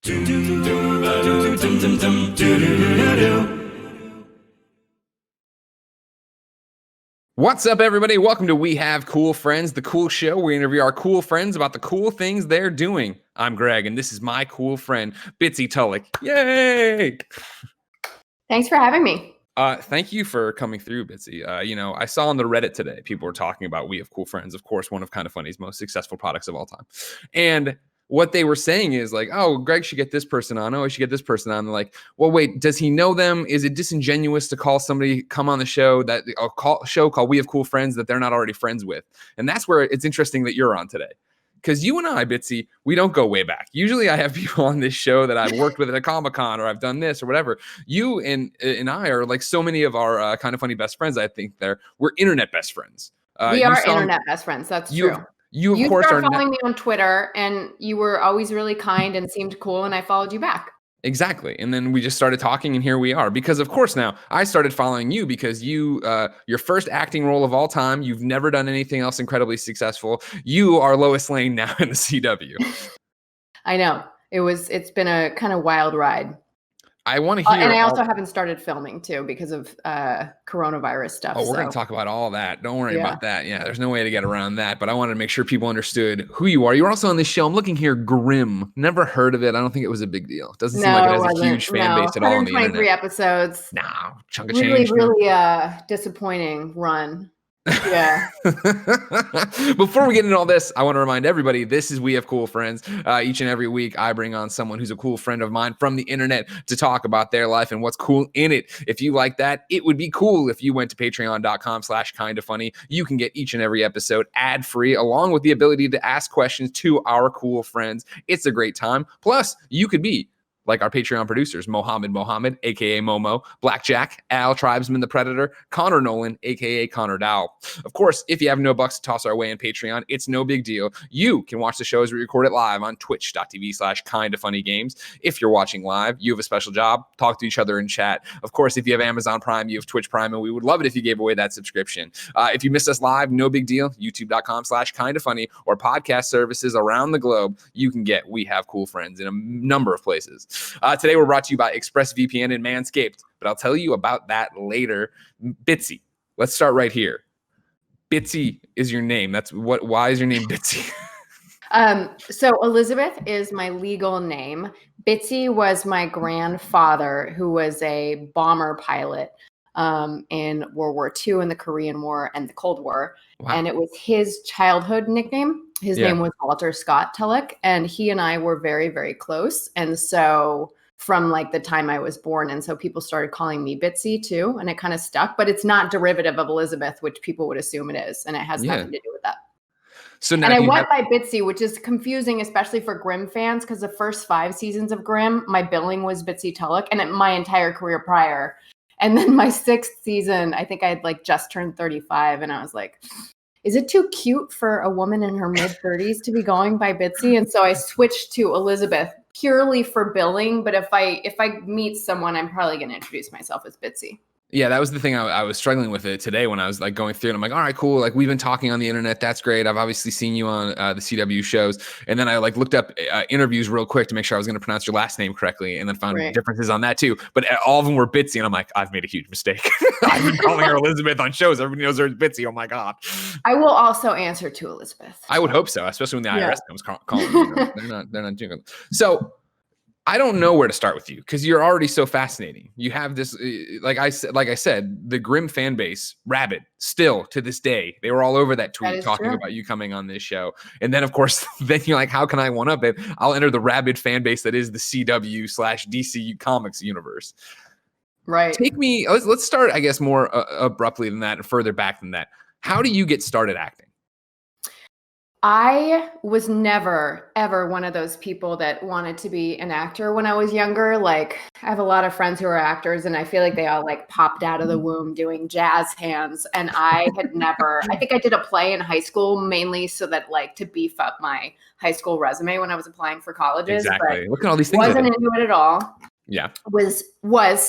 What's up, everybody? Welcome to We Have Cool Friends, the cool show where we interview our cool friends about the cool things they're doing. I'm Greg, and this is my cool friend, Bitsie Tulloch. Yay! Thanks for having me. Thank you for coming through, Bitsie. I saw on the Reddit today, people were talking about We Have Cool Friends, of course, one of Kind of Funny's most successful products of all time. And what they were saying is like, oh, Greg should get this person on. Oh, I should get this person on. They're like, well, wait, does he know them? Is it disingenuous to call somebody come on the show that a show called We Have Cool Friends that they're not already friends with? And that's where it's interesting that you're on today. Because you and I, Bitsie, we don't go way back. Usually I have people on this show that I've worked with at a Comic-Con or I've done this or whatever. You and I are like so many of our Kind of Funny best friends, I think we're internet best friends. We are internet best friends. That's true. You of course started following me on Twitter, and you were always really kind and seemed cool, and I followed you back. Exactly. And then we just started talking, and here we are. Because of course now I started following you because you, your first acting role of all time, you've never done anything else incredibly successful. You are Lois Lane now in the CW. I know. It's been a kind of wild ride. I want to hear. And I also haven't started filming too because of coronavirus stuff. Oh, we're going to talk about all that. Don't worry about that. Yeah, there's no way to get around that. But I wanted to make sure people understood who you are. You were also on this show. I'm looking here, Grimm. Never heard of it. I don't think it was a big deal. Doesn't seem like it has a huge fan base at all on the internet. 123 episodes. No, chunk of change. Really disappointing run. Yeah. Before we get into all this, I want to remind everybody, this is We Have Cool Friends. Each and every week, I bring on someone who's a cool friend of mine from the internet to talk about their life and what's cool in it. If you like that, it would be cool if you went to patreon.com/kindafunny. You can get each and every episode ad-free, along with the ability to ask questions to our cool friends. It's a great time. Plus, you could be like our Patreon producers, Mohammed, a.k.a. Momo, Blackjack, Al, Tribesman the Predator, Connor Nolan, a.k.a. Connor Dowell. Of course, if you have no bucks to toss our way in Patreon, it's no big deal. You can watch the show as we record it live on twitch.tv/kindafunnygames. If you're watching live, you have a special job. Talk to each other in chat. Of course, if you have Amazon Prime, you have Twitch Prime, and we would love it if you gave away that subscription. If you missed us live, no big deal. YouTube.com/kindafunny or podcast services around the globe. You can get We Have Cool Friends in a number of places. Today, we're brought to you by ExpressVPN and Manscaped, but I'll tell you about that later. Bitsie, let's start right here. Bitsie is your name. Why is your name Bitsie? So Elizabeth is my legal name. Bitsie was my grandfather, who was a bomber pilot in World War II, in the Korean War and the Cold War. Wow. And it was his childhood nickname. His name was Walter Scott Tulloch, and he and I were very, very close. And so from like the time I was born, and so people started calling me Bitsie too, and it kind of stuck, but it's not derivative of Elizabeth, which people would assume it is, and it has nothing to do with that. So now I went by Bitsie, which is confusing, especially for Grimm fans, because the first 5 seasons of Grimm, my billing was Bitsie Tulloch, and my entire career prior. And then my 6th season, I think I had like just turned 35, and I was like, is it too cute for a woman in her mid-30s to be going by Bitsie? And so I switched to Elizabeth purely for billing. But if I meet someone, I'm probably going to introduce myself as Bitsie. Yeah, that was the thing I was struggling with it today when I was like going through it. I'm like, all right, cool. Like we've been talking on the internet. That's great. I've obviously seen you on the CW shows. And then I like looked up interviews real quick to make sure I was going to pronounce your last name correctly, and then found differences on that too. But all of them were Bitsie. And I'm like, I've made a huge mistake. I've been calling her Elizabeth on shows. Everybody knows her as Bitsie. Oh my God. I will also answer to Elizabeth. I would hope so, especially when the IRS comes calling you. They're not doing it. So I don't know where to start with you because you're already so fascinating. You have this, like I said, the Grimm fan base, rabid, still to this day. They were all over that tweet talking about you coming on this show. And then, of course, then you're like, how can I one up it? I'll enter the rabid fan base that is the CW/DC Comics universe. Right. Take me, let's start, I guess, more abruptly than that and further back than that. How do you get started acting? I was never, ever one of those people that wanted to be an actor when I was younger. Like, I have a lot of friends who are actors, and I feel like they all like popped out of the womb doing jazz hands. And I had never, I think I did a play in high school mainly so that like to beef up my high school resume when I was applying for colleges. Exactly. But look at all these things. Wasn't into it at all. Yeah.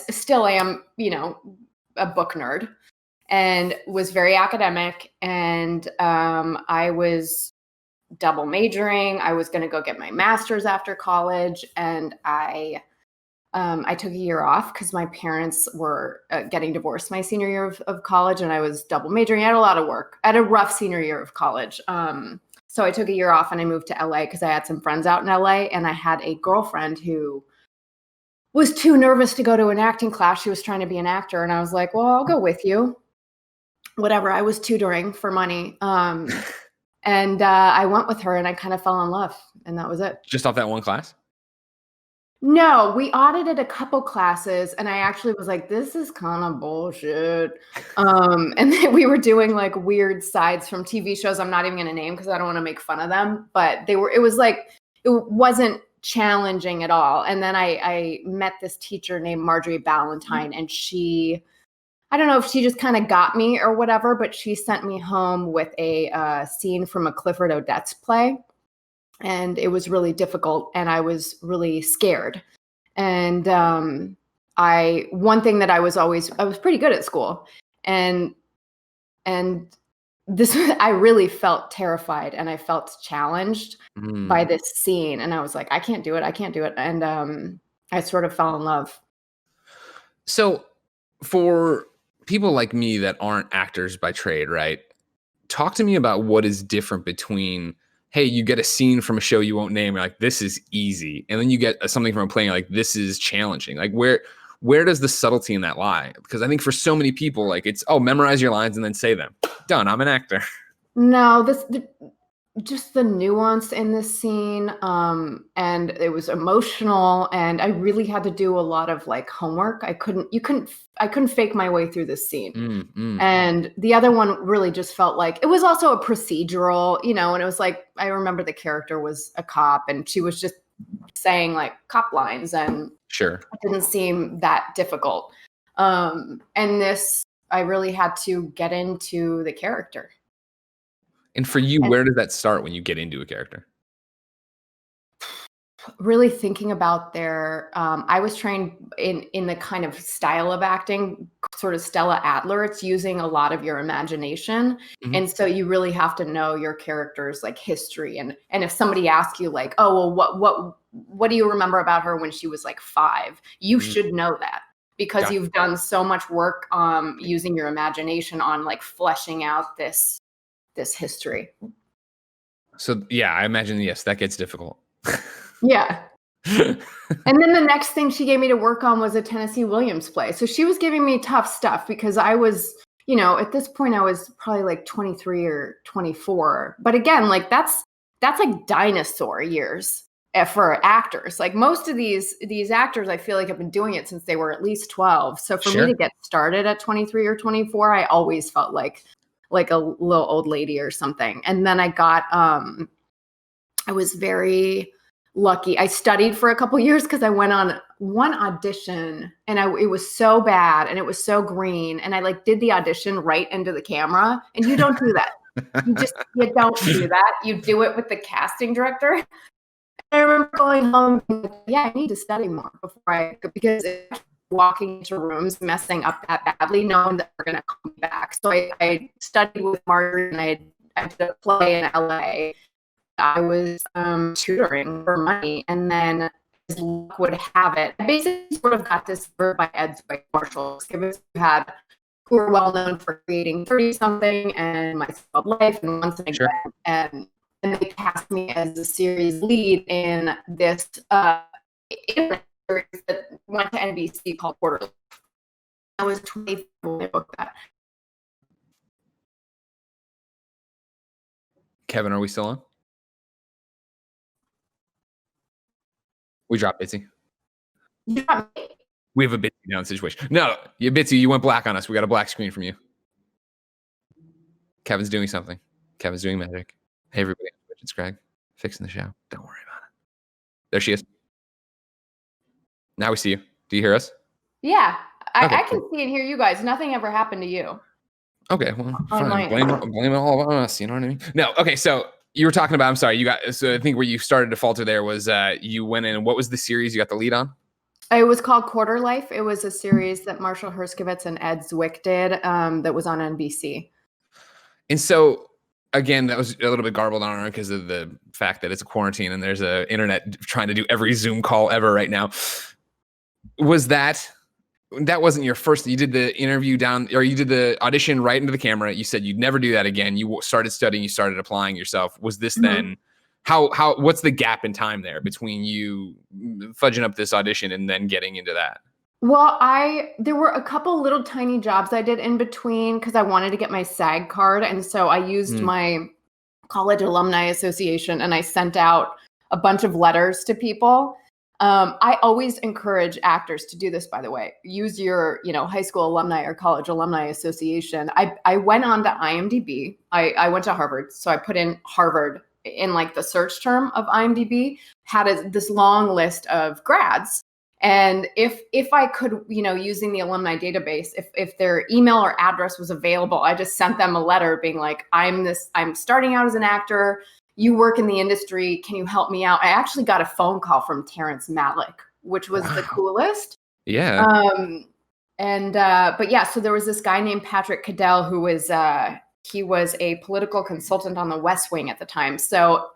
Still am, a book nerd, and was very academic. And I was double majoring. I was going to go get my master's after college, and I took a year off because my parents were getting divorced my senior year of college, and I was double majoring. I had a lot of work. I had a rough senior year of college. So I took a year off and I moved to LA because I had some friends out in LA, and I had a girlfriend who was too nervous to go to an acting class. She was trying to be an actor, and I was like, well, I'll go with you. Whatever. I was tutoring for money. And I went with her, and I kind of fell in love, and that was it. Just off that one class? No, we audited a couple classes, and I actually was like, this is kind of bullshit. And then we were doing like weird sides from TV shows I'm not even going to name because I don't want to make fun of them, but it wasn't challenging at all. And then I met this teacher named Marjorie Ballantyne, and I don't know if she just kind of got me or whatever, but she sent me home with a scene from a Clifford Odets play. And it was really difficult, and I was really scared. And one thing that I was pretty good at school, and this, I really felt terrified, and I felt challenged by this scene, and I was like, I can't do it. And I sort of fell in love. So for people like me that aren't actors by trade, right? Talk to me about what is different between, hey, you get a scene from a show you won't name, you're like, this is easy. And then you get something from a play, like, this is challenging. Like, where does the subtlety in that lie? Because I think for so many people, like, it's, memorize your lines and then say them. Done. I'm an actor. No, just the nuance in this scene. And it was emotional, and I really had to do a lot of like homework. I couldn't fake my way through this scene. And the other one really just felt like it was also a procedural, and it was like, I remember the character was a cop, and she was just saying like cop lines, and sure, it didn't seem that difficult. And this, I really had to get into the character. And for you, where does that start when you get into a character? Really thinking about I was trained in the kind of style of acting, sort of Stella Adler. It's using a lot of your imagination. And so you really have to know your character's like history. And if somebody asks you like, oh, well, what do you remember about her when she was like 5? You should know that, because you've done so much work using your imagination on like fleshing out this history. So yeah, I imagine, yes, that gets difficult. Yeah. And then the next thing she gave me to work on was a Tennessee Williams play. So she was giving me tough stuff because I was, at this point I was probably like 23 or 24. But again, like that's like dinosaur years for actors. Like most of these actors, I feel like have been doing it since they were at least 12. So for me to get started at 23 or 24, I always felt like a little old lady or something. And then I got, I was very lucky. I studied for a couple years because I went on one audition, and it was so bad and it was so green. And I like did the audition right into the camera, and you don't do that. You don't do that. You do it with the casting director. And I remember going home, I need to study more because walking into rooms, messing up that badly, knowing that they're going to call me back. So I studied with Margaret, and I did a play in LA. I was tutoring for money, and then as luck would have it, I basically sort of got discovered by Ed Zwick, Marshall Skivitz, who were well known for creating 30-something and My Club Life and Once and Again. And they cast me as the series lead in this series that went to NBC called Quarter Life. I was 24 when I booked that. Kevin, are we still on? We dropped Bitsie. You got me. We have a Bitsie down situation. No, Bitsie, you went black on us. We got a black screen from you. Kevin's doing something. Kevin's doing magic. Hey, everybody. It's Greg. Fixing the show. Don't worry about it. There she is. Now we see you. Do you hear us? Yeah. I can see and hear you guys. Nothing ever happened to you. Okay, well, fine. Blame it all on us. You know what I mean? No. Okay, so you were talking about, I'm sorry, so I think where you started to falter there was you went in, what was the series you got the lead on? It was called Quarter Life. It was a series that Marshall Herskowitz and Ed Zwick did that was on NBC. And so again, that was a little bit garbled on our end because of the fact that it's a quarantine and there's a internet trying to do every Zoom call ever right now. Was that wasn't your first? You did the interview or you did the audition right into the camera. You said you'd never do that again. You started studying. You started applying yourself. Was this then? What's the gap in time there between you fudging up this audition and then getting into that? Well, there were a couple little tiny jobs I did in between because I wanted to get my SAG card. And so I used my college alumni association and I sent out a bunch of letters to people. I always encourage actors to do this, by the way. Use your, high school alumni or college alumni association. I went on to IMDb. I went to Harvard. So I put in Harvard in like the search term of IMDb, had this long list of grads. And if I could, using the alumni database, if their email or address was available, I just sent them a letter being like, I'm starting out as an actor. You work in the industry. Can you help me out? I actually got a phone call from Terrence Malick, which was the coolest. Yeah. But yeah, so there was this guy named Patrick Cadell who was, he was a political consultant on the West Wing at the time. So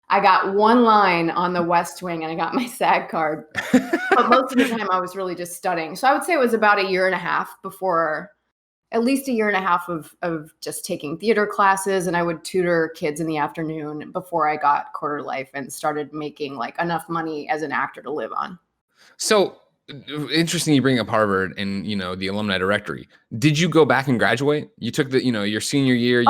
I got one line on the West Wing and I got my SAG card. But most of the time I was really just studying. So I would say it was about a year and a half before, at least a year and a half of just taking theater classes. And I would tutor kids in the afternoon before I got Quarter Life and started making like enough money as an actor to live on. So interesting you bring up Harvard and, the alumni directory. Did you go back and graduate? You took the, your senior year.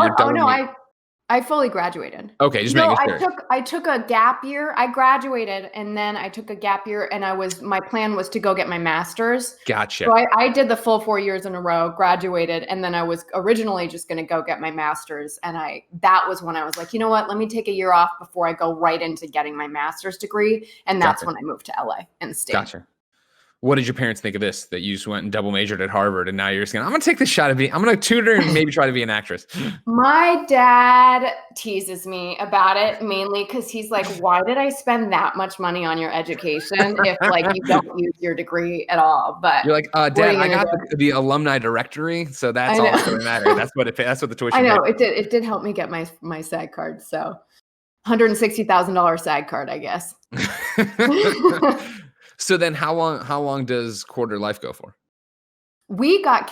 I fully graduated. Okay, just making sure. I took a gap year. I graduated and then I took a gap year and my plan was to go get my master's. Gotcha. So I did the full 4 years in a row, graduated, and then I was originally just going to go get my master's. And that was when I was like, you know what, let me take a year off before I go right into getting my master's degree. And that's when I moved to LA and stayed. Gotcha. What did your parents think of this? That you just went and double majored at Harvard and now you're just going, I'm going to take this shot I'm going to tutor and maybe try to be an actress. My dad teases me about it mainly because he's like, why did I spend that much money on your education if like you don't use your degree at all? But you're like, Dad, I got the alumni directory. So that's all that's going to matter. That's what the tuition. I know it did help me get my SAG card. So $160,000 SAG card, I guess. So then how long does Quarter Life go for? We got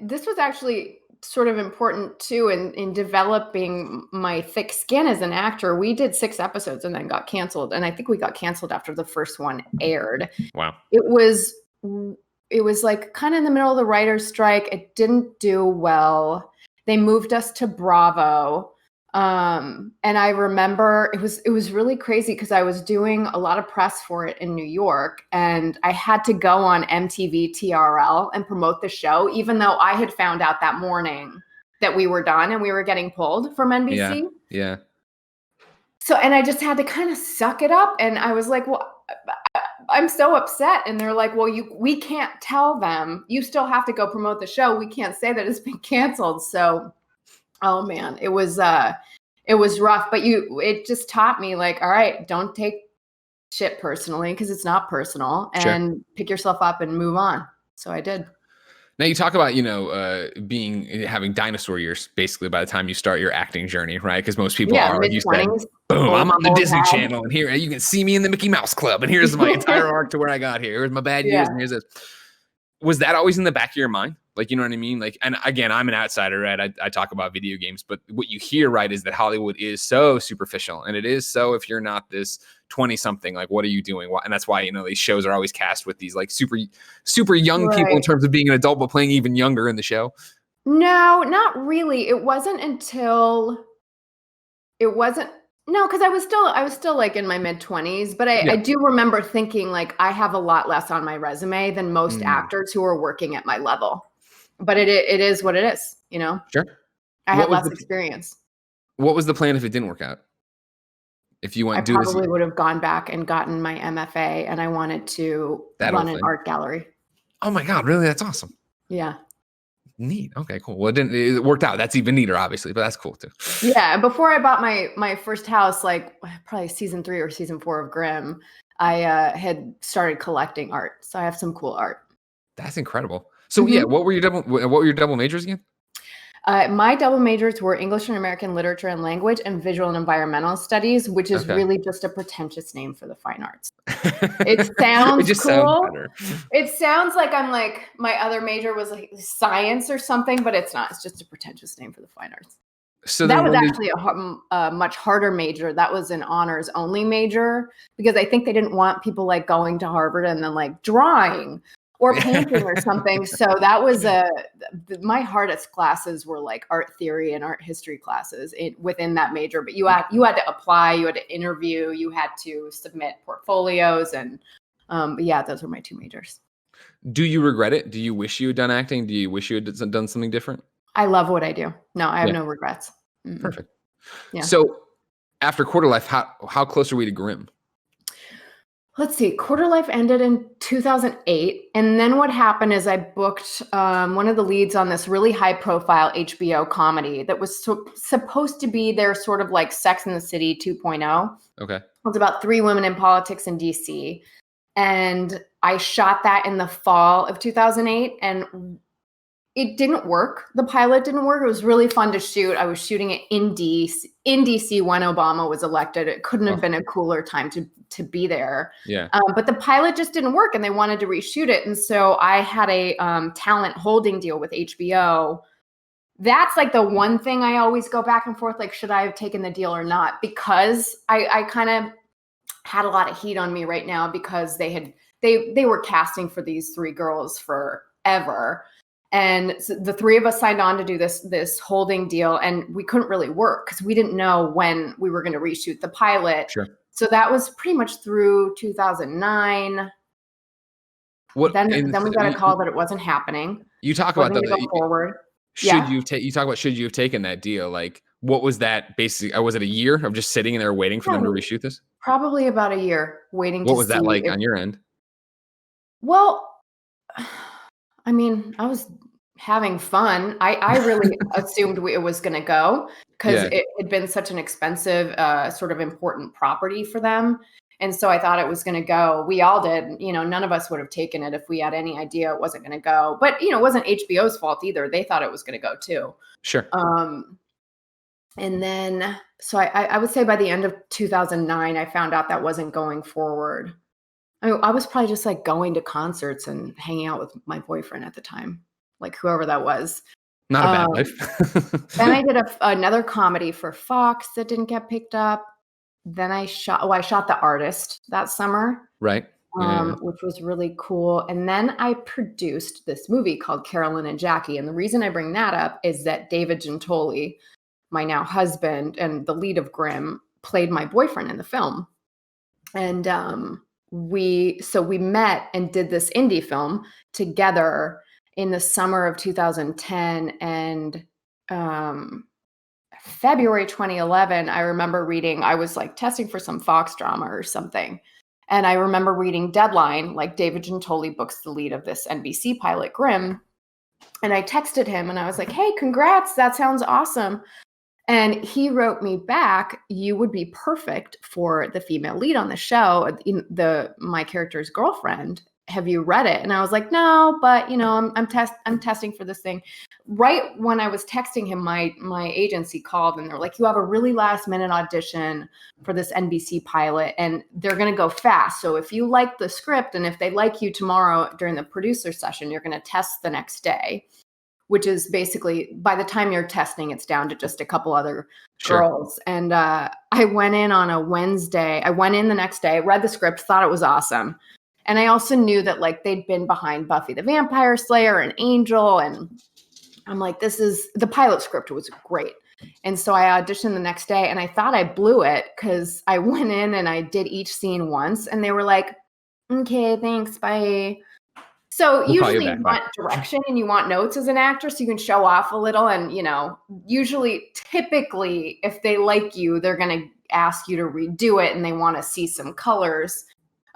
this was actually sort of important too in developing my thick skin as an actor. We did 6 episodes and then got canceled. And I think we got canceled after the first one aired. Wow. It was like kind of in the middle of the writer's strike. It didn't do well. They moved us to Bravo. And I remember it was really crazy because I was doing a lot of press for it in New York and I had to go on MTV TRL and promote the show, even though I had found out that morning that we were done and we were getting pulled from NBC. Yeah. So, and I just had to kind of suck it up. And I was like, well, I'm so upset. And they're like, well, we can't tell them. You still have to go promote the show. We can't say that it's been canceled. So, oh man, it was rough, but it just taught me like, all right, don't take shit personally because it's not personal and pick yourself up and move on. So I did. Now you talk about, having dinosaur years basically by the time you start your acting journey, right? Because most people are, like you said, boom, I'm on the Disney Channel and here you can see me in the Mickey Mouse Club and here's my entire arc to where I got here. Here's my bad years and here's this. Was that always in the back of your mind? Like, you know what I mean? Like, and again, I'm an outsider, right? I talk about video games, but what you hear, right, is that Hollywood is so superficial. And it is so, if you're not this 20 something, like, what are you doing? And that's why, these shows are always cast with these like super, super young people in terms of being an adult, but playing even younger in the show. No, not really. Because I was still like in my mid-20s, but I do remember thinking like I have a lot less on my resume than most actors who are working at my level. But it is what it is, Sure. I had less experience. What was the plan if it didn't work out? If you went I probably would have gone back and gotten my MFA, and I wanted to run an art gallery. Oh my God, really? That's awesome. Yeah. Neat. Okay, cool. Well, it worked out. That's even neater, obviously, but that's cool too. Yeah. Before I bought my first house, like probably season 3 or season 4 of Grimm, I had started collecting art. So I have some cool art. That's incredible. So yeah, what were your double majors again? My double majors were English and American Literature and Language and Visual and Environmental Studies, which is really just a pretentious name for the fine arts. It sounds just cool. Sounds better. It sounds like I'm like my other major was like science or something, but it's not. It's just a pretentious name for the fine arts. So that was actually a much harder major. That was an honors only major because I think they didn't want people like going to Harvard and then like drawing or painting or something. So that was my hardest classes were like art theory and art history classes within that major. But you had to apply, you had to interview, you had to submit portfolios, and but yeah, those were my two majors. Do you regret it? Do you wish you had done acting? Do you wish you had done something different? I love what I do. No, I have no regrets. Mm-mm. Perfect. Yeah. So after Quarter Life, how close are we to Grimm? Let's see. Quarter Life ended in 2008. And then what happened is I booked one of the leads on this really high profile HBO comedy that was supposed to be their sort of like Sex and the City 2.0. Okay. It was about 3 women in politics in DC. And I shot that in the fall of 2008. And it didn't work. The pilot didn't work. It was really fun to shoot. I was shooting it in DC when Obama was elected. It couldn't have been a cooler time to be there. Yeah. But the pilot just didn't work and they wanted to reshoot it. And so I had a talent holding deal with HBO. That's like the one thing I always go back and forth, like, should I have taken the deal or not? Because I kind of had a lot of heat on me right now because they were casting for these 3 girls forever. And so the 3 of us signed on to do this holding deal, and we couldn't really work because we didn't know when we were going to reshoot the pilot. Sure. So that was pretty much through 2009. Then we got a call that it wasn't happening. You talk about that forward. You talk about should you have taken that deal? Like, what was that basically? Was it a year of just sitting there waiting for them to reshoot this? Probably about a year waiting. What was that like on your end? Well, I mean, I was having fun. I really assumed it was going to go because it had been such an expensive, sort of important property for them. And so I thought it was going to go. We all did. None of us would have taken it if we had any idea it wasn't going to go. But, it wasn't HBO's fault either. They thought it was going to go too. Sure. And then, so I would say by the end of 2009, I found out that wasn't going forward. I mean, I was probably just like going to concerts and hanging out with my boyfriend at the time, like whoever that was. Not a bad life. Then I did another comedy for Fox that didn't get picked up. Then I shot The Artist that summer. Right. Which was really cool. And then I produced this movie called Carolyn and Jackie. And the reason I bring that up is that David Gentoli, my now husband and the lead of Grimm, played my boyfriend in the film. And we met and did this indie film together in the summer of 2010. And February 2011, I remember reading, I was like testing for some Fox drama or something. And I remember reading Deadline, like David Gentoli books the lead of this NBC pilot, Grimm. And I texted him and I was like, hey, congrats, that sounds awesome. And he wrote me back, you would be perfect for the female lead on the show, my character's girlfriend. Have you read it? And I was like, no, but I'm testing for this thing. Right when I was texting him, my agency called and they're like, you have a really last minute audition for this NBC pilot and they're going to go fast. So if you like the script and if they like you tomorrow during the producer session, you're going to test the next day, which is basically by the time you're testing, it's down to just a couple other girls. And I went in on a Wednesday. I went in the next day, read the script, thought it was awesome. And I also knew that like they'd been behind Buffy the Vampire Slayer and Angel. And I'm like, the pilot script was great. And so I auditioned the next day and I thought I blew it because I went in and I did each scene once and they were like, okay, thanks, bye. So usually you want direction and you want notes as an actor so you can show off a little. And, typically if they like you, they're going to ask you to redo it and they want to see some colors.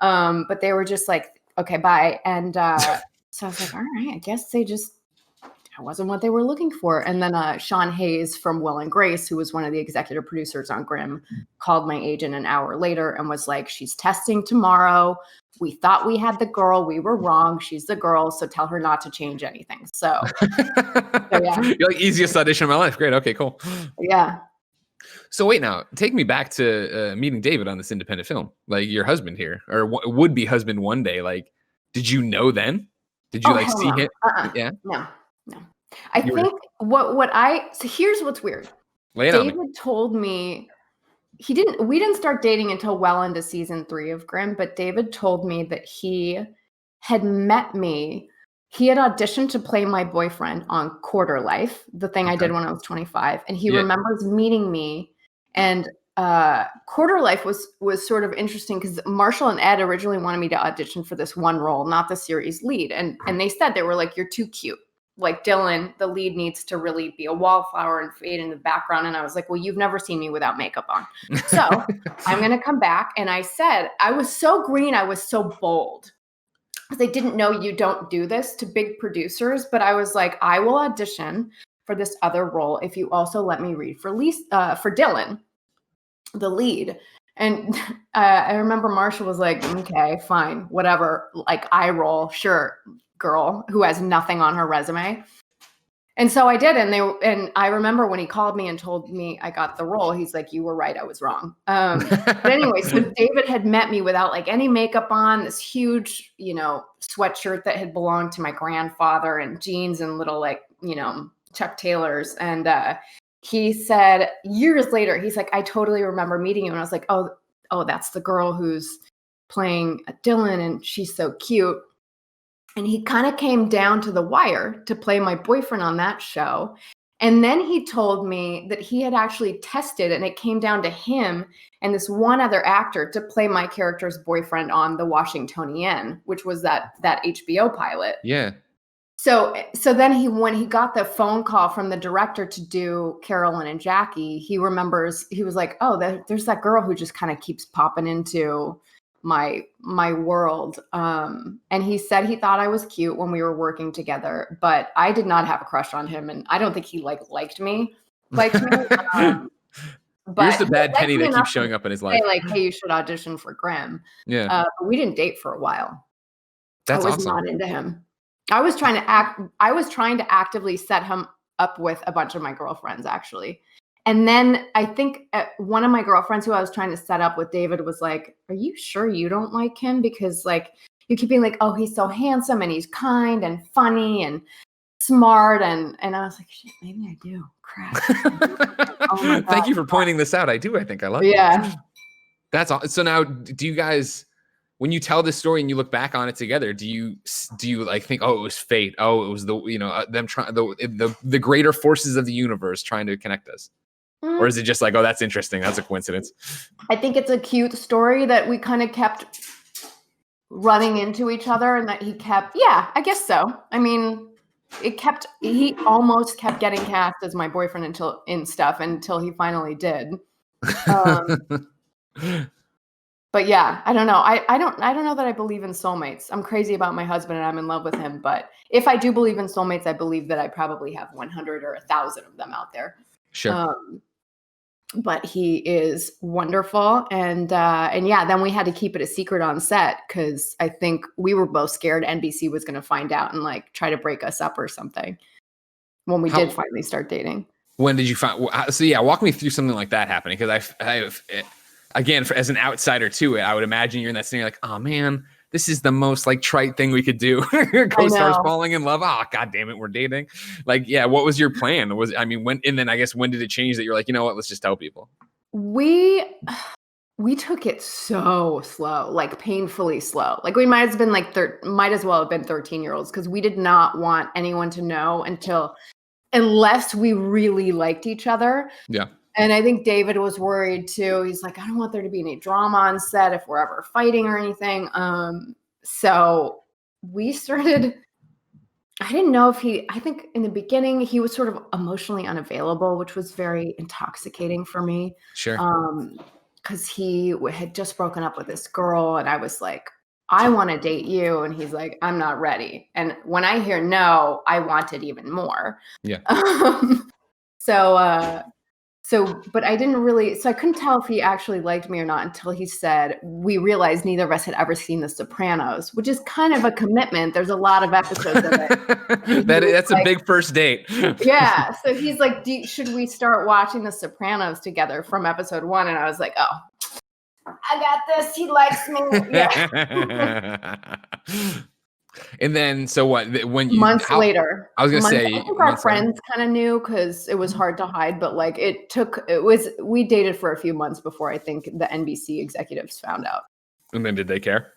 But they were just like, okay, bye. And so I was like, all right, I guess they just I wasn't what they were looking for. And then Sean Hayes from Will and Grace, who was one of the executive producers on Grimm, called my agent an hour later and was like, she's testing tomorrow. We thought we had the girl. We were wrong. She's the girl. So tell her not to change anything. So yeah. You're like, easiest audition of my life. Great. Okay, cool. Yeah. So wait, now take me back to meeting David on this independent film, like your husband here, or would be husband one day. Like, did you know then? Did you see him? Yeah. No. I think so here's what's weird. David told me we didn't start dating until well into season 3 of Grimm, but David told me that he had met me. He had auditioned to play my boyfriend on Quarter Life, the thing I did when I was 25. And he remembers meeting me. And Quarter Life was sort of interesting because Marshall and Ed originally wanted me to audition for this one role, not the series lead. And they said, they were like, you're too cute. Like Dylan, the lead, needs to really be a wallflower and fade in the background. And I was like, well, you've never seen me without makeup on. So I'm going to come back. And I said, I was so green. I was so bold. They didn't know you don't do this to big producers. But I was like, I will audition for this other role if you also let me read for Dylan, the lead. And I remember Marshall was like, okay, fine, whatever. Like, eye roll, sure, girl who has nothing on her resume. And so I did. And I remember when he called me and told me I got the role, he's like, you were right, I was wrong. But anyway, so David had met me without like any makeup on, this huge, sweatshirt that had belonged to my grandfather, and jeans and little Chuck Taylors. And he said years later, he's like, I totally remember meeting you. And I was like, oh, that's the girl who's playing Dylan, and she's so cute. And he kind of came down to the wire to play my boyfriend on that show. And then he told me that he had actually tested, and it came down to him and this one other actor to play my character's boyfriend on The Washingtonian, which was that HBO pilot. Yeah. So then when he got the phone call from the director to do Carolyn and Jackie, he remembers, he was like, oh, there's that girl who just kind of keeps popping into my world. And he said he thought I was cute when we were working together, but I did not have a crush on him. And I don't think he liked me. But here's the bad penny that keeps showing up in his life. Like, hey, you should audition for Grimm. Yeah. But we didn't date for a while. That's I was awesome. not into him. I was trying to actively set him up with a bunch of my girlfriends, actually. And then I think one of my girlfriends who I was trying to set up with David was like, are you sure you don't like him? Because like, you keep being like, oh, he's so handsome and he's kind and funny and smart. And I was like, shit, maybe I do. Crap. Oh my God. Thank you for pointing this out. I think I love it. Yeah. That's all. So now, do you guys, when you tell this story and you look back on it together, do you like think, oh, it was fate? Oh, it was them trying, the greater forces of the universe trying to connect us? Or is it just like, oh, that's interesting, that's a coincidence? I think it's a cute story that we kind of kept running into each other, and that he kept, I guess so. I mean, he almost kept getting cast as my boyfriend until he finally did. But yeah, I don't know. I don't know that I believe in soulmates. I'm crazy about my husband and I'm in love with him. But if I do believe in soulmates, I believe that I probably have 100 or 1,000 of them out there. Sure. But he is wonderful. And then we had to keep it a secret on set because I think we were both scared NBC was going to find out and like try to break us up or something when we did finally start dating. When did you find? So walk me through something like that happening, because I've again, as an outsider to it, I would imagine you're in that scenario like, oh man, this is the most like trite thing we could do. Co-stars falling in love. Oh, God damn it, we're dating. Like, yeah, what was your plan? When did it change that you're like, you know what, let's just tell people? We took it so slow, like painfully slow. Like we might as well have been 13-year-olds because we did not want anyone to know unless we really liked each other. Yeah. And I think David was worried too. He's like, I don't want there to be any drama on set if we're ever fighting or anything. So we started, I didn't know I think in the beginning he was sort of emotionally unavailable, which was very intoxicating for me. Sure. Because he had just broken up with this girl and I was like, I want to date you. And he's like, I'm not ready. And when I hear no, I want it even more. Yeah. But I didn't really, so I couldn't tell if he actually liked me or not until he said, we realized neither of us had ever seen The Sopranos, which is kind of a commitment. There's a lot of episodes of it. That's a big first date. Yeah. So he's like, should we start watching The Sopranos together from episode 1? And I was like, oh, I got this. He likes me. Yeah. And then, so what? When you months later, I was gonna say, I think our friends kind of knew because it was hard to hide. But like, we dated for a few months before I think the NBC executives found out. And then, did they care?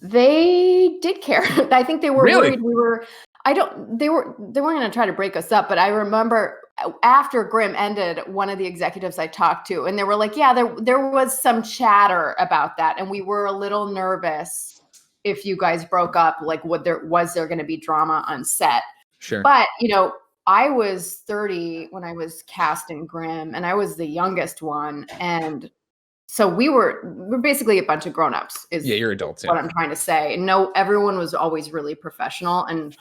They did care. I think they were really? worried. They weren't going to try to break us up. But I remember after Grimm ended, one of the executives I talked to, and they were like, yeah, there was some chatter about that, and we were a little nervous. If you guys broke up, like, was there going to be drama on set? Sure. But, I was 30 when I was cast in Grimm, and I was the youngest one. And so we're basically a bunch of grown-ups. Yeah, you're adults. What I'm trying to say. No, everyone was always really professional. And,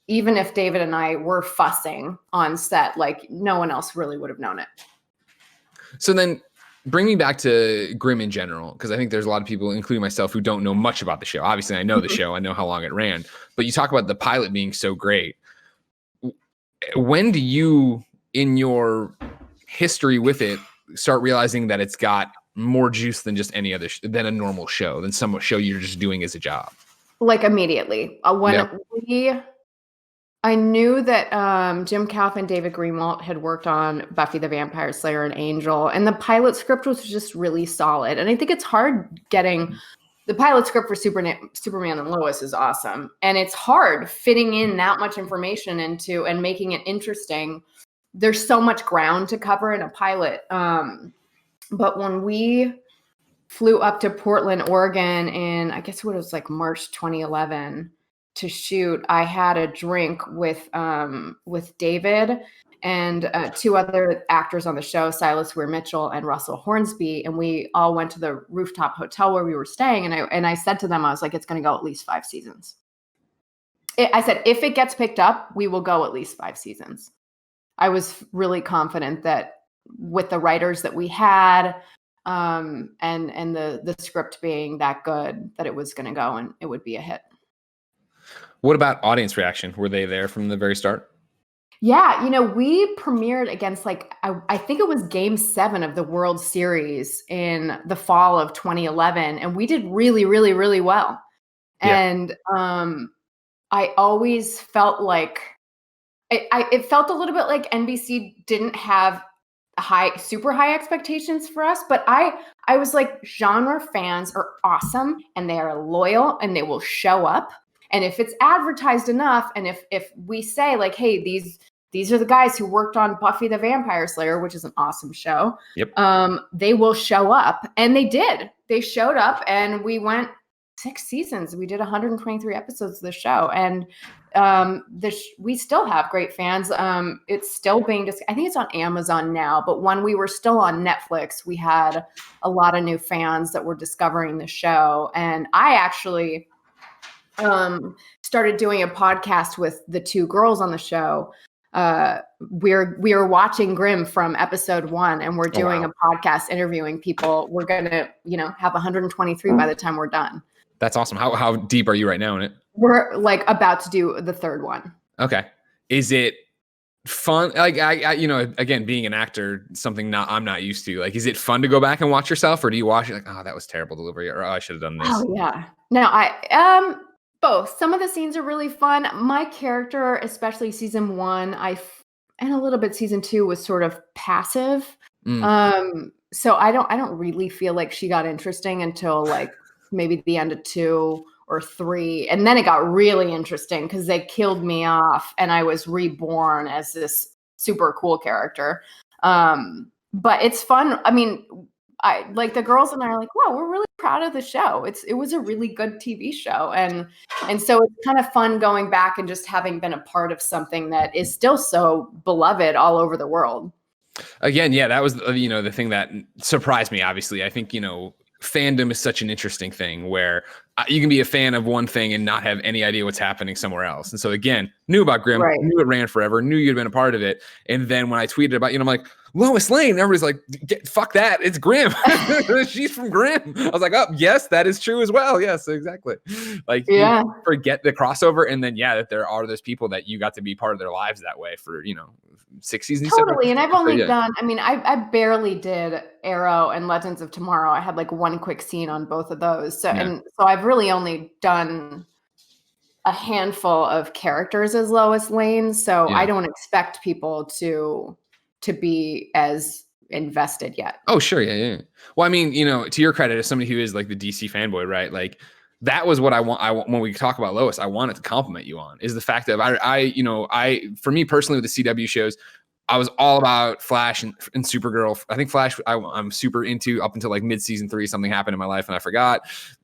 even if David and I were fussing on set, like, no one else really would have known it. So then, bring me back to Grimm in general, because I think there's a lot of people, including myself, who don't know much about the show. Obviously, I know the show. I know how long it ran. But you talk about the pilot being so great. When do you, in your history with it, start realizing that it's got more juice than just any other, than a normal show, than some show you're just doing as a job? Like, immediately. I knew that Jim Calf and David Greenwalt had worked on Buffy the Vampire Slayer and Angel, and the pilot script was just really solid. And I think it's hard getting the pilot script for Superman and Lois is awesome, and it's hard fitting in that much information into and making it interesting. There's so much ground to cover in a pilot. But when we flew up to Portland, Oregon in, I guess what it was like March 2011. To shoot, I had a drink with David and two other actors on the show, Silas Weir Mitchell and Russell Hornsby, and we all went to the rooftop hotel where we were staying. And I said to them, I was like, it's going to go at least 5 seasons. I said, if it gets picked up, we will go at least 5 seasons. I was really confident that with the writers that we had, and the script being that good, that it was going to go and it would be a hit. What about audience reaction? Were they there from the very start? Yeah, we premiered against I think it was Game 7 of the World Series in the fall of 2011, and we did really, really, really well. Yeah. And I always felt like it felt a little bit like NBC didn't have super high expectations for us, but I was like, genre fans are awesome, and they are loyal, and they will show up. And if it's advertised enough, and if we say like, hey, these are the guys who worked on Buffy the Vampire Slayer, which is an awesome show. Yep. They will show up, and they did. They showed up, and we went 6 seasons. We did 123 episodes of the show, and we still have great fans. It's still being I think it's on Amazon now, but when we were still on Netflix, we had a lot of new fans that were discovering the show, and I actually started doing a podcast with the 2 girls on the show. We are watching Grimm from episode 1, and we're doing a podcast interviewing people. We're going to, have 123 by the time we're done. That's awesome. How deep are you right now in it? We're like about to do the 3rd one. Okay. Is it fun? Like I again, being an actor, something I'm not used to. Like, is it fun to go back and watch yourself, or do you watch it like, oh, that was terrible delivery, or oh, I should have done this? Oh yeah. No, both. Some of the scenes are really fun. My character, especially season 1, and a little bit season 2, was sort of passive. So I don't really feel like she got interesting until like maybe the end of 2 or 3, and then it got really interesting because they killed me off, and I was reborn as this super cool character. But it's fun. I mean, I like the girls and I are like, wow, we're really proud of the show. It was a really good TV show. And so it's kind of fun going back and just having been a part of something that is still so beloved all over the world. Again, yeah, that was, the thing that surprised me, obviously. I think, fandom is such an interesting thing where you can be a fan of one thing and not have any idea what's happening somewhere else. And so again, knew about Grimm, Right. knew it ran forever, knew you'd been a part of it. And then when I tweeted about, I'm like, Lois Lane, everybody's like, fuck that, it's Grimm. She's from Grimm. I was like, oh, yes, that is true as well. Yes, exactly. Like, Yeah. you forget the crossover. And then, that there are those people that you got to be part of their lives that way for, 6 seasons. Totally. And I've only done, I barely did Arrow and Legends of Tomorrow. I had like one quick scene on both of those. So, and so I've really only done a handful of characters as Lois Lane. So I don't expect people to be as invested yet. Oh, sure. Yeah. Well, I mean, to your credit, as somebody who is like the DC fanboy, right? Like, that was what I want. When we talk about Lois, I wanted to compliment you on is the fact that for me personally with the CW shows, I was all about Flash and Supergirl. I think Flash, I'm super into up until like mid-season 3. Something happened in my life and I forgot.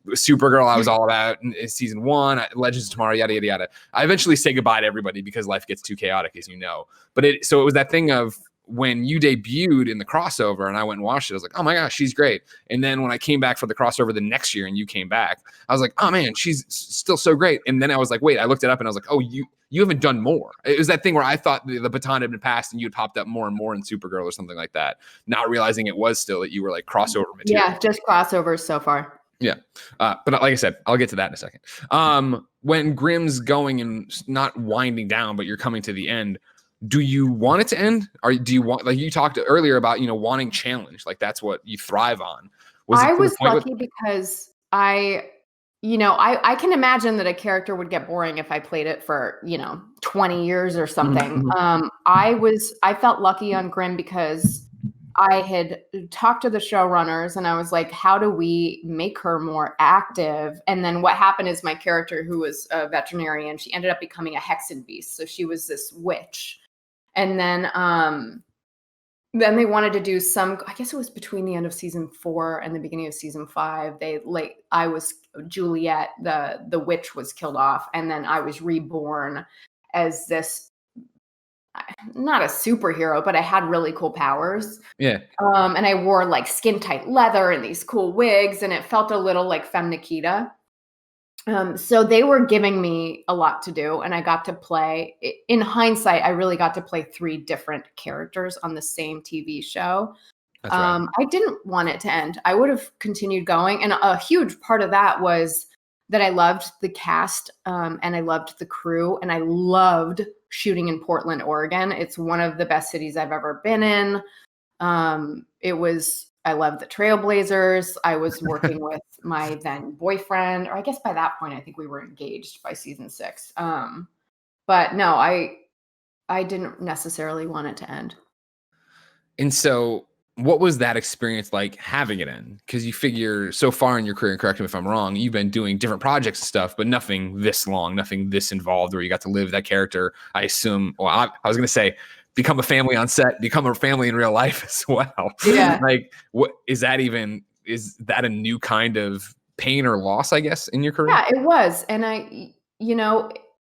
Supergirl, I was all about in season 1. Legends of Tomorrow, yada, yada, yada. I eventually say goodbye to everybody because life gets too chaotic, as you know. But it was that thing of when you debuted in the crossover and I went and watched it, I was like, oh my gosh, she's great. And then when I came back for the crossover the next year and you came back, I was like, oh man, she's still so great. And then I was like, wait, I looked it up and I was like, oh, you haven't done more. It was that thing where I thought the baton had been passed and you had popped up more and more in Supergirl or something like that, not realizing it was still that you were like crossover material. Yeah, just crossovers so far. Yeah. But like I said, I'll get to that in a second. When Grimm's going and not winding down, but you're coming to the end, do you want it to end? Or do you want, like you talked earlier about, wanting challenge, like that's what you thrive on. I was lucky because I can imagine that a character would get boring if I played it for, 20 years or something. Mm-hmm. I felt lucky on Grimm because I had talked to the showrunners and I was like, how do we make her more active? And then what happened is my character, who was a veterinarian, she ended up becoming a hexen beast. So she was this witch. And then they wanted to do I guess it was between the end of season 4 and the beginning of season 5. I was Juliet, the witch was killed off. And then I was reborn as this, not a superhero, but I had really cool powers. Yeah. And I wore like skin tight leather and these cool wigs, and it felt a little like Femme Nikita. So they were giving me a lot to do, and I got to play. In hindsight, I really got to play 3 different characters on the same TV show. That's right. I didn't want it to end. I would have continued going, and a huge part of that was that I loved the cast, and I loved the crew, and I loved shooting in Portland, Oregon. It's one of the best cities I've ever been in. I love the Trailblazers. I was working with my then boyfriend, or I guess by that point, I think we were engaged by season 6. But no, I didn't necessarily want it to end. And so what was that experience like having it end? Because you figure so far in your career, and correct me if I'm wrong, you've been doing different projects and stuff, but nothing this long, nothing this involved where you got to live that character. I assume, well, I was going to say, become a family on set, become a family in real life as well. Yeah. Like, what is that a new kind of pain or loss, I guess, in your career? Yeah, it was. And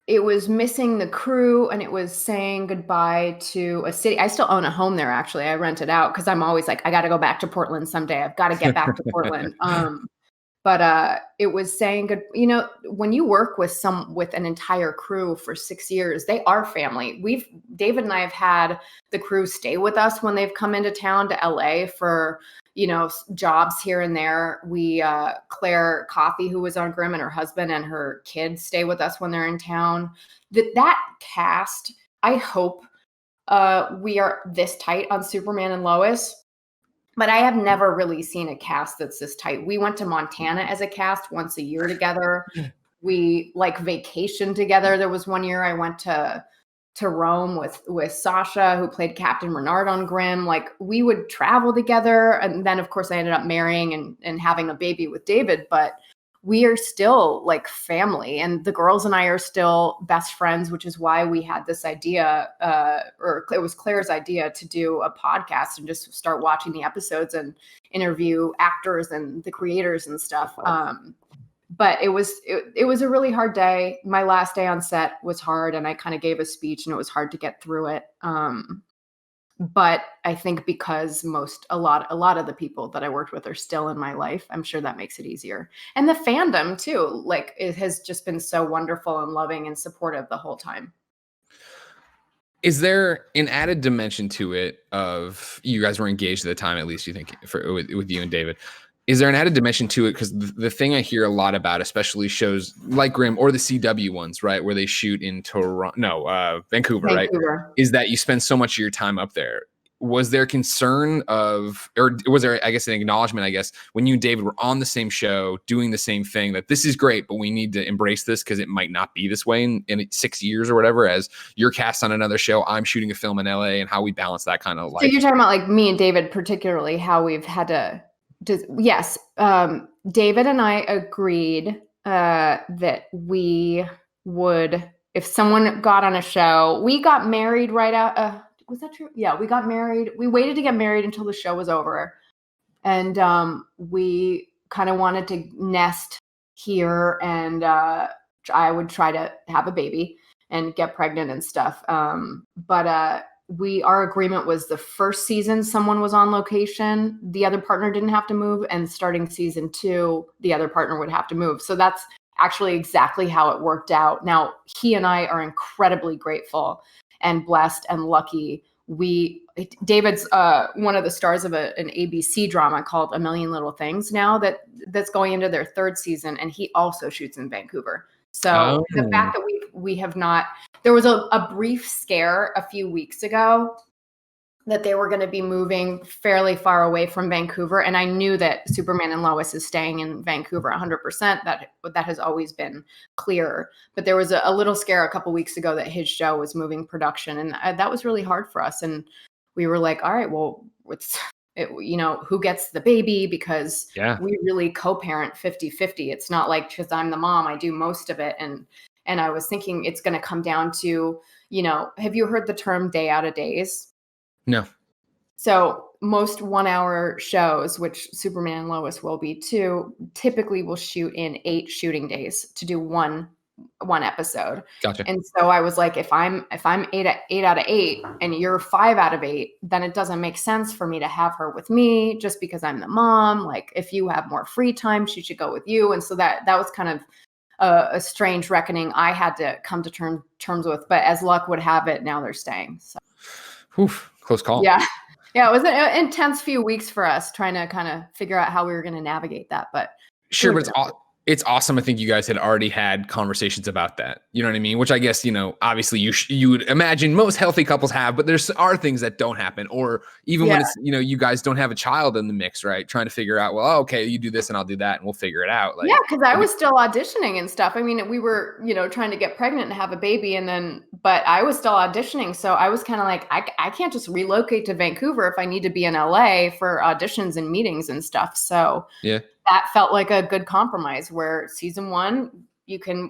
it was missing the crew, and it was saying goodbye to a city. I still own a home there, actually. I rent it out because I'm always like, I got to go back to Portland someday. I've got to get back to Portland. But it was saying good, when you work with an entire crew for 6 years, they are family. David and I have had the crew stay with us when they've come into town to LA for, jobs here and there. Claire Coffey, who was on Grimm, and her husband and her kids stay with us when they're in town. That cast, I hope we are this tight on Superman and Lois. But I have never really seen a cast that's this tight. We went to Montana as a cast once a year together. We vacationed together. There was one year I went to Rome with Sasha, who played Captain Renard on Grimm. Like, we would travel together. And then of course I ended up marrying and having a baby with David, but we are still like family, and the girls and I are still best friends, which is why we had this idea, or it was Claire's idea, to do a podcast and just start watching the episodes and interview actors and the creators and stuff. But it was a really hard day. My last day on set was hard, and I kind of gave a speech, and it was hard to get through it. But I think because a lot of the people that I worked with are still in my life, I'm sure that makes it easier. And the fandom too, like it has just been so wonderful and loving and supportive the whole time. Is there an added dimension to it of you guys were engaged at the time, at least you think with you and David? Is there an added dimension to it? Because the thing I hear a lot about, especially shows like Grimm or the CW ones, right, where they shoot in Vancouver, right, is that you spend so much of your time up there. Was there concern of, or was there, I guess, an acknowledgement, I guess, when you and David were on the same show doing the same thing, that this is great, but we need to embrace this because it might not be this way in 6 years or whatever, as you're cast on another show, I'm shooting a film in LA, and how we balance that kind of life? So you're talking about like me and David, particularly how we've had to yes. David and I agreed that we would, if someone got on a show, we got married right out. Was that true? Yeah, we got married. We waited to get married until the show was over. And we kind of wanted to nest here, and I would try to have a baby and get pregnant and stuff. But our agreement was the first season someone was on location, the other partner didn't have to move, and starting season 2, the other partner would have to move. So that's actually exactly how it worked out. Now, he and I are incredibly grateful and blessed and lucky. David's one of the stars of an ABC drama called A Million Little Things now that's going into their 3rd season, and he also shoots in Vancouver. So the fact that we have not, there was a brief scare a few weeks ago that they were going to be moving fairly far away from Vancouver. And I knew that Superman and Lois is staying in Vancouver 100%. That has always been clear. But there was a little scare a couple weeks ago that his show was moving production. And that was really hard for us. And we were like, all right, well, who gets the baby? Because we really co-parent 50-50. It's not like, because I'm the mom, I do most of it. And I was thinking it's going to come down to, have you heard the term day out of days? No. So most 1-hour shows, which Superman and Lois will be too, typically will shoot in 8 shooting days to do one episode. Gotcha. And so I was like, if I'm 8 out of 8 and you're 5 out of 8, then it doesn't make sense for me to have her with me just because I'm the mom. Like, if you have more free time, she should go with you. And so that was kind of a strange reckoning I had to come to terms with. But as luck would have it, now they're staying. So. Oof, close call. Yeah. It was an intense few weeks for us trying to kind of figure out how we were going to navigate that. But sure, but it's awesome. I think you guys had already had conversations about that. You know what I mean? Which I guess, obviously you would imagine most healthy couples have, but there are things that don't happen. Or even when it's, you guys don't have a child in the mix, right? Trying to figure out, well, okay, you do this and I'll do that and we'll figure it out. Like, because I was still auditioning and stuff. I mean, we were, trying to get pregnant and have a baby, but I was still auditioning. So I was kind of like, I can't just relocate to Vancouver if I need to be in LA for auditions and meetings and stuff. So that felt like a good compromise, where season 1,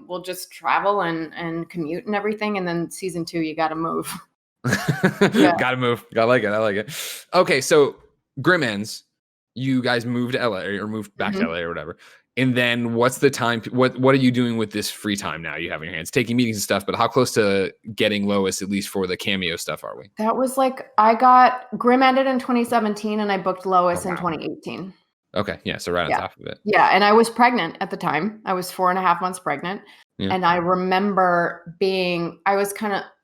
we'll just travel and commute and everything. And then season 2, you got to move. Gotta move. I like it. Okay. So Grimm ends, you guys moved to LA or moved back to LA or whatever. And then what's the time? What are you doing with this free time now you have in your hands? Taking meetings and stuff, but how close to getting Lois, at least for the cameo stuff, are we? That was like, Grimm ended in 2017 and I booked Lois in 2018. Okay. Yeah. So right on top of it. Yeah. And I was pregnant at the time. I was 4.5 months pregnant. Yeah. And I remember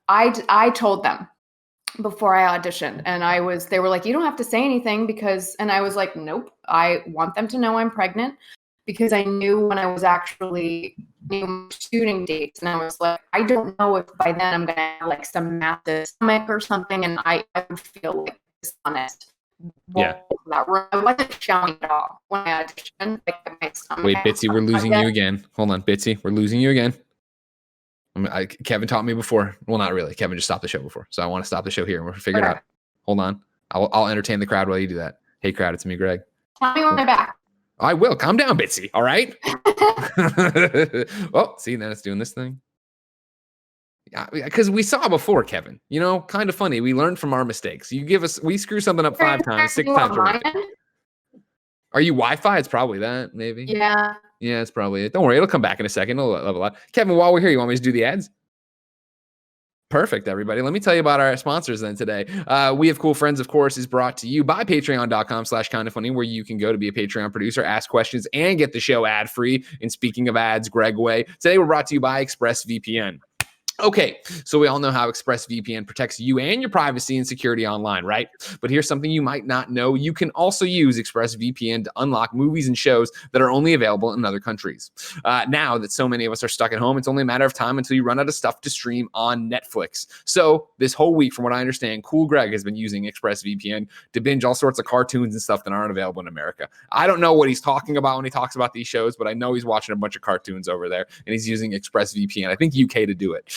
I told them before I auditioned, and they were like, you don't have to say anything and I was like, nope, I want them to know I'm pregnant, because I knew when I was actually shooting dates, and I was like, I don't know if by then I'm going to have like some massive stomach or something. And I would feel like dishonest. That room. I wasn't showing at all when I auditioned. Wait, Bitsie, we're losing you again. Hold on, Bitsie, we're losing you again. Kevin taught me before. Well, not really. Kevin just stopped the show before, so I want to stop the show here and we'll figure it out. Hold on, I'll entertain the crowd while you do that. Hey, crowd, it's me, Greg. Tell me when I'm back. I will. Calm down, Bitsie. All right. Oh, see, now it's doing this thing. Yeah, because we saw before, Kevin. Kind of funny. We learned from our mistakes. We screw something up 5 times, 6 times. Are you Wi-Fi? It's probably that, maybe. Yeah. Yeah, it's probably it. Don't worry, it'll come back in a second. It'll level out. Kevin, while we're here, you want me to do the ads? Perfect, everybody. Let me tell you about our sponsors then today. We Have Cool Friends, of course, is brought to you by patreon.com/kindafunny, where you can go to be a Patreon producer, ask questions, and get the show ad-free. And speaking of ads, Greg Way. Today, we're brought to you by ExpressVPN. Okay, so we all know how ExpressVPN protects you and your privacy and security online, right? But here's something you might not know. You can also use ExpressVPN to unlock movies and shows that are only available in other countries. Now that so many of us are stuck at home, it's only a matter of time until you run out of stuff to stream on Netflix. So this whole week, from what I understand, Cool Greg has been using ExpressVPN to binge all sorts of cartoons and stuff that aren't available in America. I don't know what he's talking about when he talks about these shows, but I know he's watching a bunch of cartoons over there, and he's using ExpressVPN, I think UK, to do it.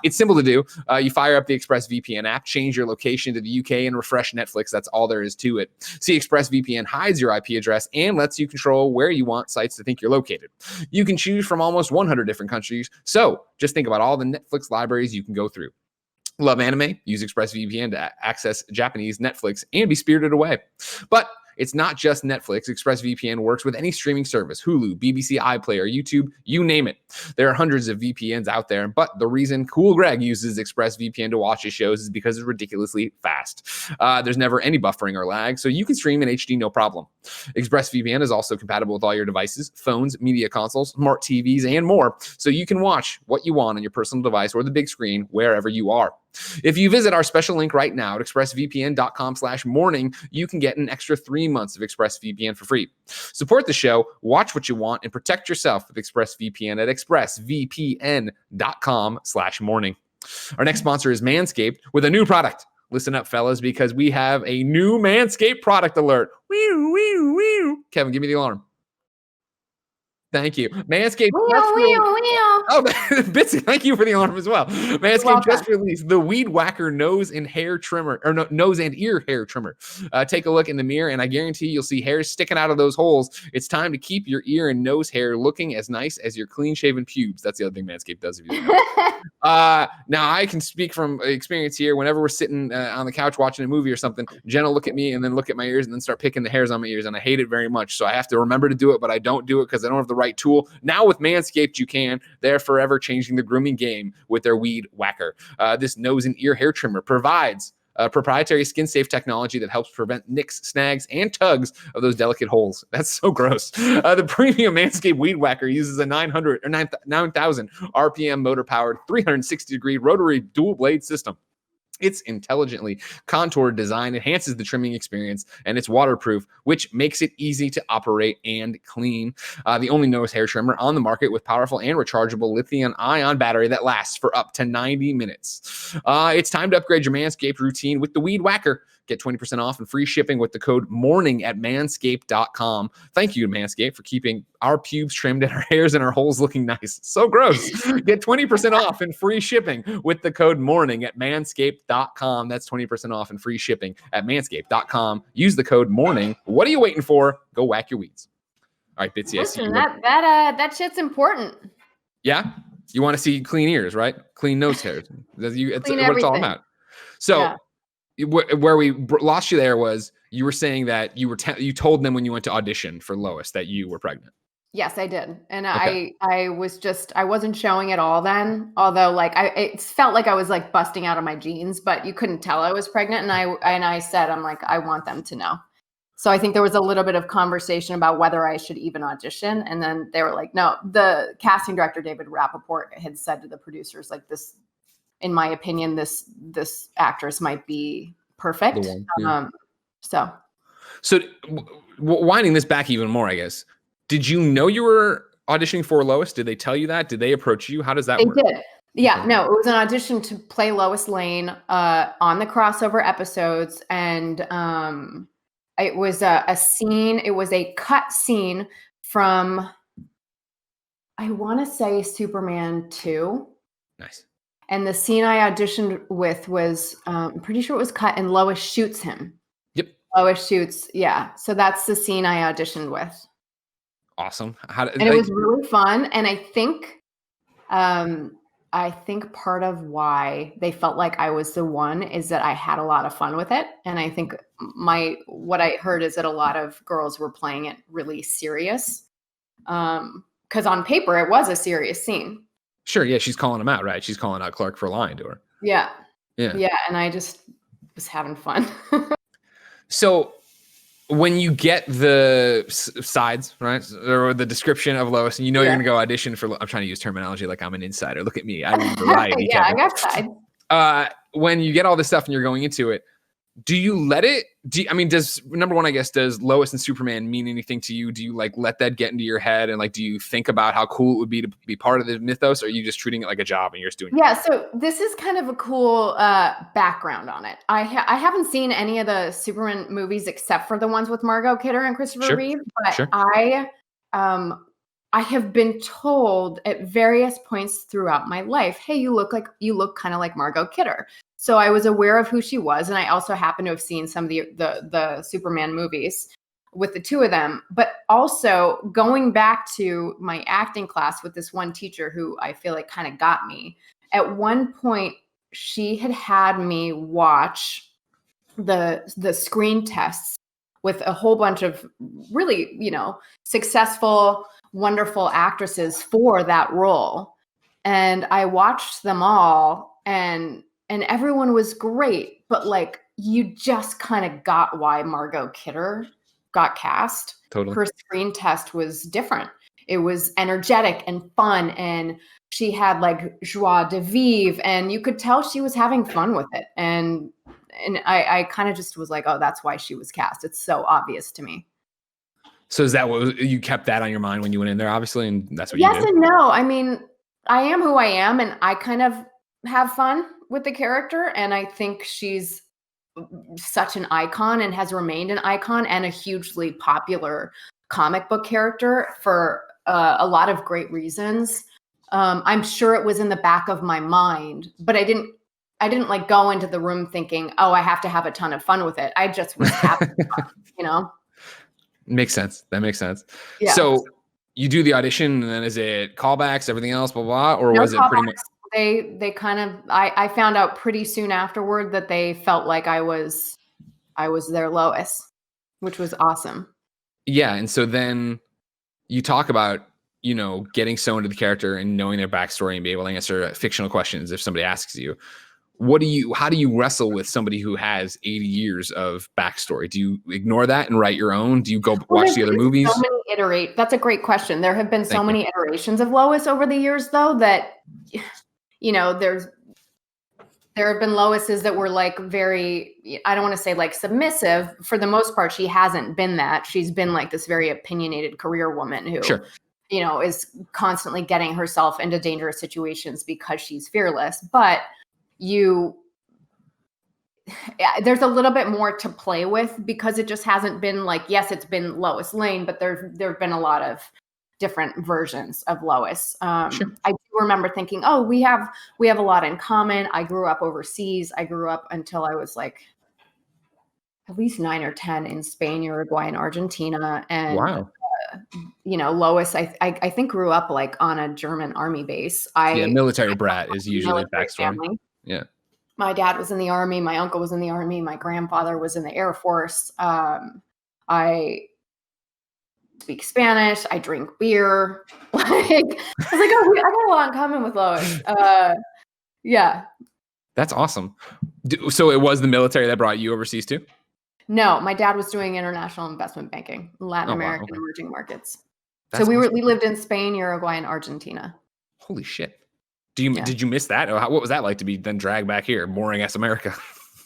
It's simple to do. You fire up the ExpressVPN app, change your location to the UK, and refresh Netflix. That's all there is to it. See, ExpressVPN hides your IP address and lets you control where you want sites to think you're located. You can choose from almost 100 different countries. So just think about all the Netflix libraries you can go through. Love anime? Use ExpressVPN to access Japanese Netflix and be spirited away. But it's not just Netflix. ExpressVPN works with any streaming service, Hulu, BBC iPlayer, YouTube, you name it. There are hundreds of VPNs out there, but the reason Cool Greg uses ExpressVPN to watch his shows is because it's ridiculously fast. There's never any buffering or lag, so you can stream in HD no problem. ExpressVPN is also compatible with all your devices, phones, media consoles, smart TVs, and more, so you can watch what you want on your personal device or the big screen wherever you are. If you visit our special link right now at expressvpn.com/morning, you can get an extra 3 months of ExpressVPN for free. Support the show, watch what you want, and protect yourself with ExpressVPN at expressvpn.com/morning. Our next sponsor is Manscaped with a new product. Listen up, fellas, because we have a new Manscaped product alert. Wee, wee, wee. Kevin, give me the alarm. Thank you. Manscaped. Oh, Bitsie, thank you for the alarm as well. Manscaped just released the Weed Whacker nose and hair trimmer, or no, nose and ear hair trimmer. Take a look in the mirror, and I guarantee you'll see hairs sticking out of those holes. It's time to keep your ear and nose hair looking as nice as your clean-shaven pubes. That's the other thing Manscaped does. If you know. Now, I can speak from experience here. Whenever we're sitting on the couch watching a movie or something, Jen will look at me and then look at my ears and then start picking the hairs on my ears, and I hate it very much. So I have to remember to do it, but I don't do it because I don't have the right tool. Now with Manscaped, you can. They're forever changing the grooming game with their Weed Whacker. This nose and ear hair trimmer provides proprietary skin-safe technology that helps prevent nicks, snags, and tugs of those delicate holes. That's so gross. The premium Manscaped Weed Whacker uses a 900 or 9,000 RPM motor-powered 360-degree rotary dual-blade system. Its intelligently contoured design enhances the trimming experience, and it's waterproof, which makes it easy to operate and clean. The only nose hair trimmer on the market with powerful and rechargeable lithium-ion battery that lasts for up to 90 minutes. It's time to upgrade your Manscaped routine with the Weed Whacker. Get 20% off and free shipping with the code MORNING at manscaped.com. Thank you, Manscaped, for keeping our pubes trimmed and our hairs and our holes looking nice. So gross. Get 20% off and free shipping with the code MORNING at manscaped.com. That's 20% off and free shipping at manscaped.com. Use the code MORNING. What are you waiting for? Go whack your weeds. All right, Bitsie, Listen, that shit's important. Yeah? You want to see clean ears, right? Clean nose hairs. It's what it's all about. So... Yeah. Where we lost you there was you were saying that you told them when you went to audition for Lois that you were pregnant. Yes, I did. And okay. I wasn't showing at all then, although it felt like I was like busting out of my jeans, but you couldn't tell I was pregnant. And I said, I'm like, I want them to know. So I think there was a little bit of conversation about whether I should even audition. And then they were like, no, the casting director, David Rappaport, had said to the producers, like, this, in my opinion, this actress might be perfect. Yeah. So winding this back even more, I guess, did you know you were auditioning for Lois? Did they tell you that? Did they approach you? How does that work? They did. Yeah, no, it was an audition to play Lois Lane on the crossover episodes. And it was a scene. It was a cut scene from, I want to say, Superman 2. Nice. And the scene I auditioned with was, I'm pretty sure it was cut, and Lois shoots him. Yep. Lois shoots, yeah. So that's the scene I auditioned with. Awesome. It was really fun. And I think part of why they felt like I was the one is that I had a lot of fun with it. And I think what I heard is that a lot of girls were playing it really serious. Because on paper, it was a serious scene. Sure, yeah, she's calling him out, right? She's calling out Clark for lying to her. Yeah. Yeah. Yeah. And I just was having fun. So when you get the sides, right, or the description of Lois, and you know you're going to go audition for, I'm trying to use terminology like I'm an insider. Look at me. I read Variety, Yeah, Kevin. I got sides. When you get all this stuff and you're going into it, do you let it, does, number one, I guess, does Lois and Superman mean anything to you? Do you like let that get into your head, and like, do you think about how cool it would be to be part of the mythos, or are you just treating it like a job and you're just doing it? Yeah, so this is kind of a cool background on it. I haven't seen any of the Superman movies except for the ones with Margot Kidder and Christopher Reeve, but I have been told at various points throughout my life, hey, you look kind of like Margot Kidder. So I was aware of who she was, and I also happen to have seen some of the Superman movies with the two of them. But also going back to my acting class with this one teacher who I feel like kind of got me. At one point, she had me watch the screen tests with a whole bunch of really, successful, wonderful actresses for that role. And I watched them all, and everyone was great, but like, you just kind of got why Margot Kidder got cast. Totally. Her screen test was different. It was energetic and fun, and she had like joie de vivre, and you could tell she was having fun with it. And I kind of just was like, oh, that's why she was cast. It's so obvious to me. So is that what you kept that on your mind when you went in there, obviously, and that's what you did? Yes and no. I mean, I am who I am, and I kind of have fun with the character, and I think she's such an icon and has remained an icon and a hugely popular comic book character for a lot of great reasons. I'm sure it was in the back of my mind, but I didn't like go into the room thinking, oh, I have to have a ton of fun with it. I just was having fun, Makes sense. That makes sense. Yeah. So you do the audition, and then is it callbacks, everything else, blah, blah, or was it pretty much? They kind of, I found out pretty soon afterward that they felt like I was their Lois, which was awesome. Yeah. And so then you talk about, getting so into the character and knowing their backstory and be able to answer fictional questions if somebody asks you. How do you wrestle with somebody who has 80 years of backstory? Do you ignore that and write your own? Do you go watch the other movies? That's a great question. There have been so many iterations of Lois over the years, though, that, there have been Loises that were like very, I don't want to say like submissive. For the most part, she hasn't been that. She's been like this very opinionated career woman who, is constantly getting herself into dangerous situations because she's fearless. But there's a little bit more to play with because it just hasn't been like, yes, it's been Lois Lane, but there have been a lot of different versions of Lois. I do remember thinking, oh, we have a lot in common. I grew up overseas. I grew up until I was like at least 9 or 10 in Spain, Uruguay, and Argentina. And wow. Lois, I think grew up like on a German army base. Military brat is usually a backstory. Family. Yeah. My dad was in the army. My uncle was in the army. My grandfather was in the Air Force. I speak Spanish. I drink beer. I was like, oh, I got a lot in common with Lois. Yeah. That's awesome. So it was the military that brought you overseas too? No, my dad was doing international investment banking, Latin American emerging markets. That's so we awesome. we lived in Spain, Uruguay, and Argentina. Holy shit. Did you miss that? Or what was that like to be then dragged back here, boring ass America?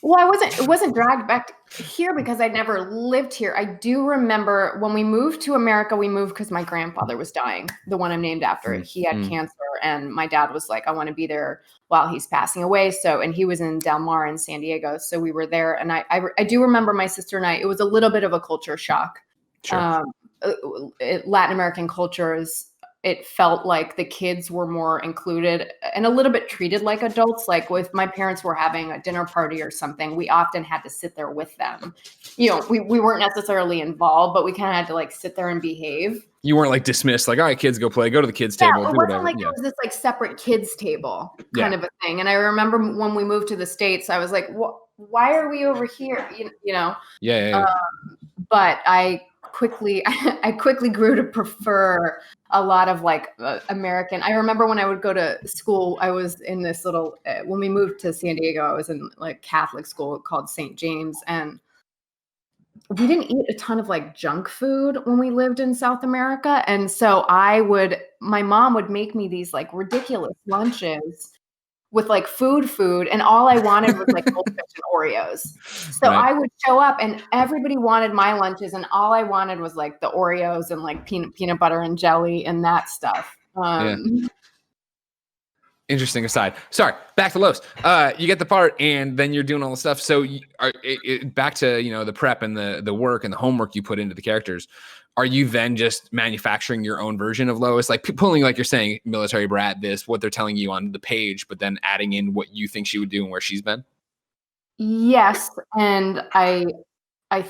Well, it wasn't dragged back here because I never lived here. I do remember when we moved to America, we moved because my grandfather was dying, the one I'm named after. He had cancer, and my dad was like, I want to be there while he's passing away. And he was in Del Mar in San Diego. So we were there. And I do remember my sister and I, it was a little bit of a culture shock. Sure. Latin American cultures, it felt like the kids were more included and a little bit treated like adults. Like if my parents were having a dinner party or something, we often had to sit there with them. We weren't necessarily involved, but we kind of had to like sit there and behave. You weren't like dismissed, like, all right, kids, go play, go to the kids table. It wasn't like it was this like separate kids table kind of a thing. And I remember when we moved to the States, I was like, why are we over here? Yeah. But quickly I quickly grew to prefer a lot of like American. I remember when I would go to school, I was in this little when we moved to San Diego, I was in like Catholic school called St. James, and we didn't eat a ton of like junk food when we lived in South America. And so my mom would make me these like ridiculous lunches with like food, and all I wanted was like Goldfish and Oreos. So Right. I would show up and everybody wanted my lunches, and all I wanted was like the Oreos and like peanut butter and jelly and that stuff. Yeah. Interesting aside. Sorry, back to Lois. You get the part, and then you're doing all the stuff. So, back to the prep and the work and the homework you put into the characters. Are you then just manufacturing your own version of Lois, like pulling, like you're saying, military brat, this what they're telling you on the page, but then adding in what you think she would do and where she's been? Yes, and I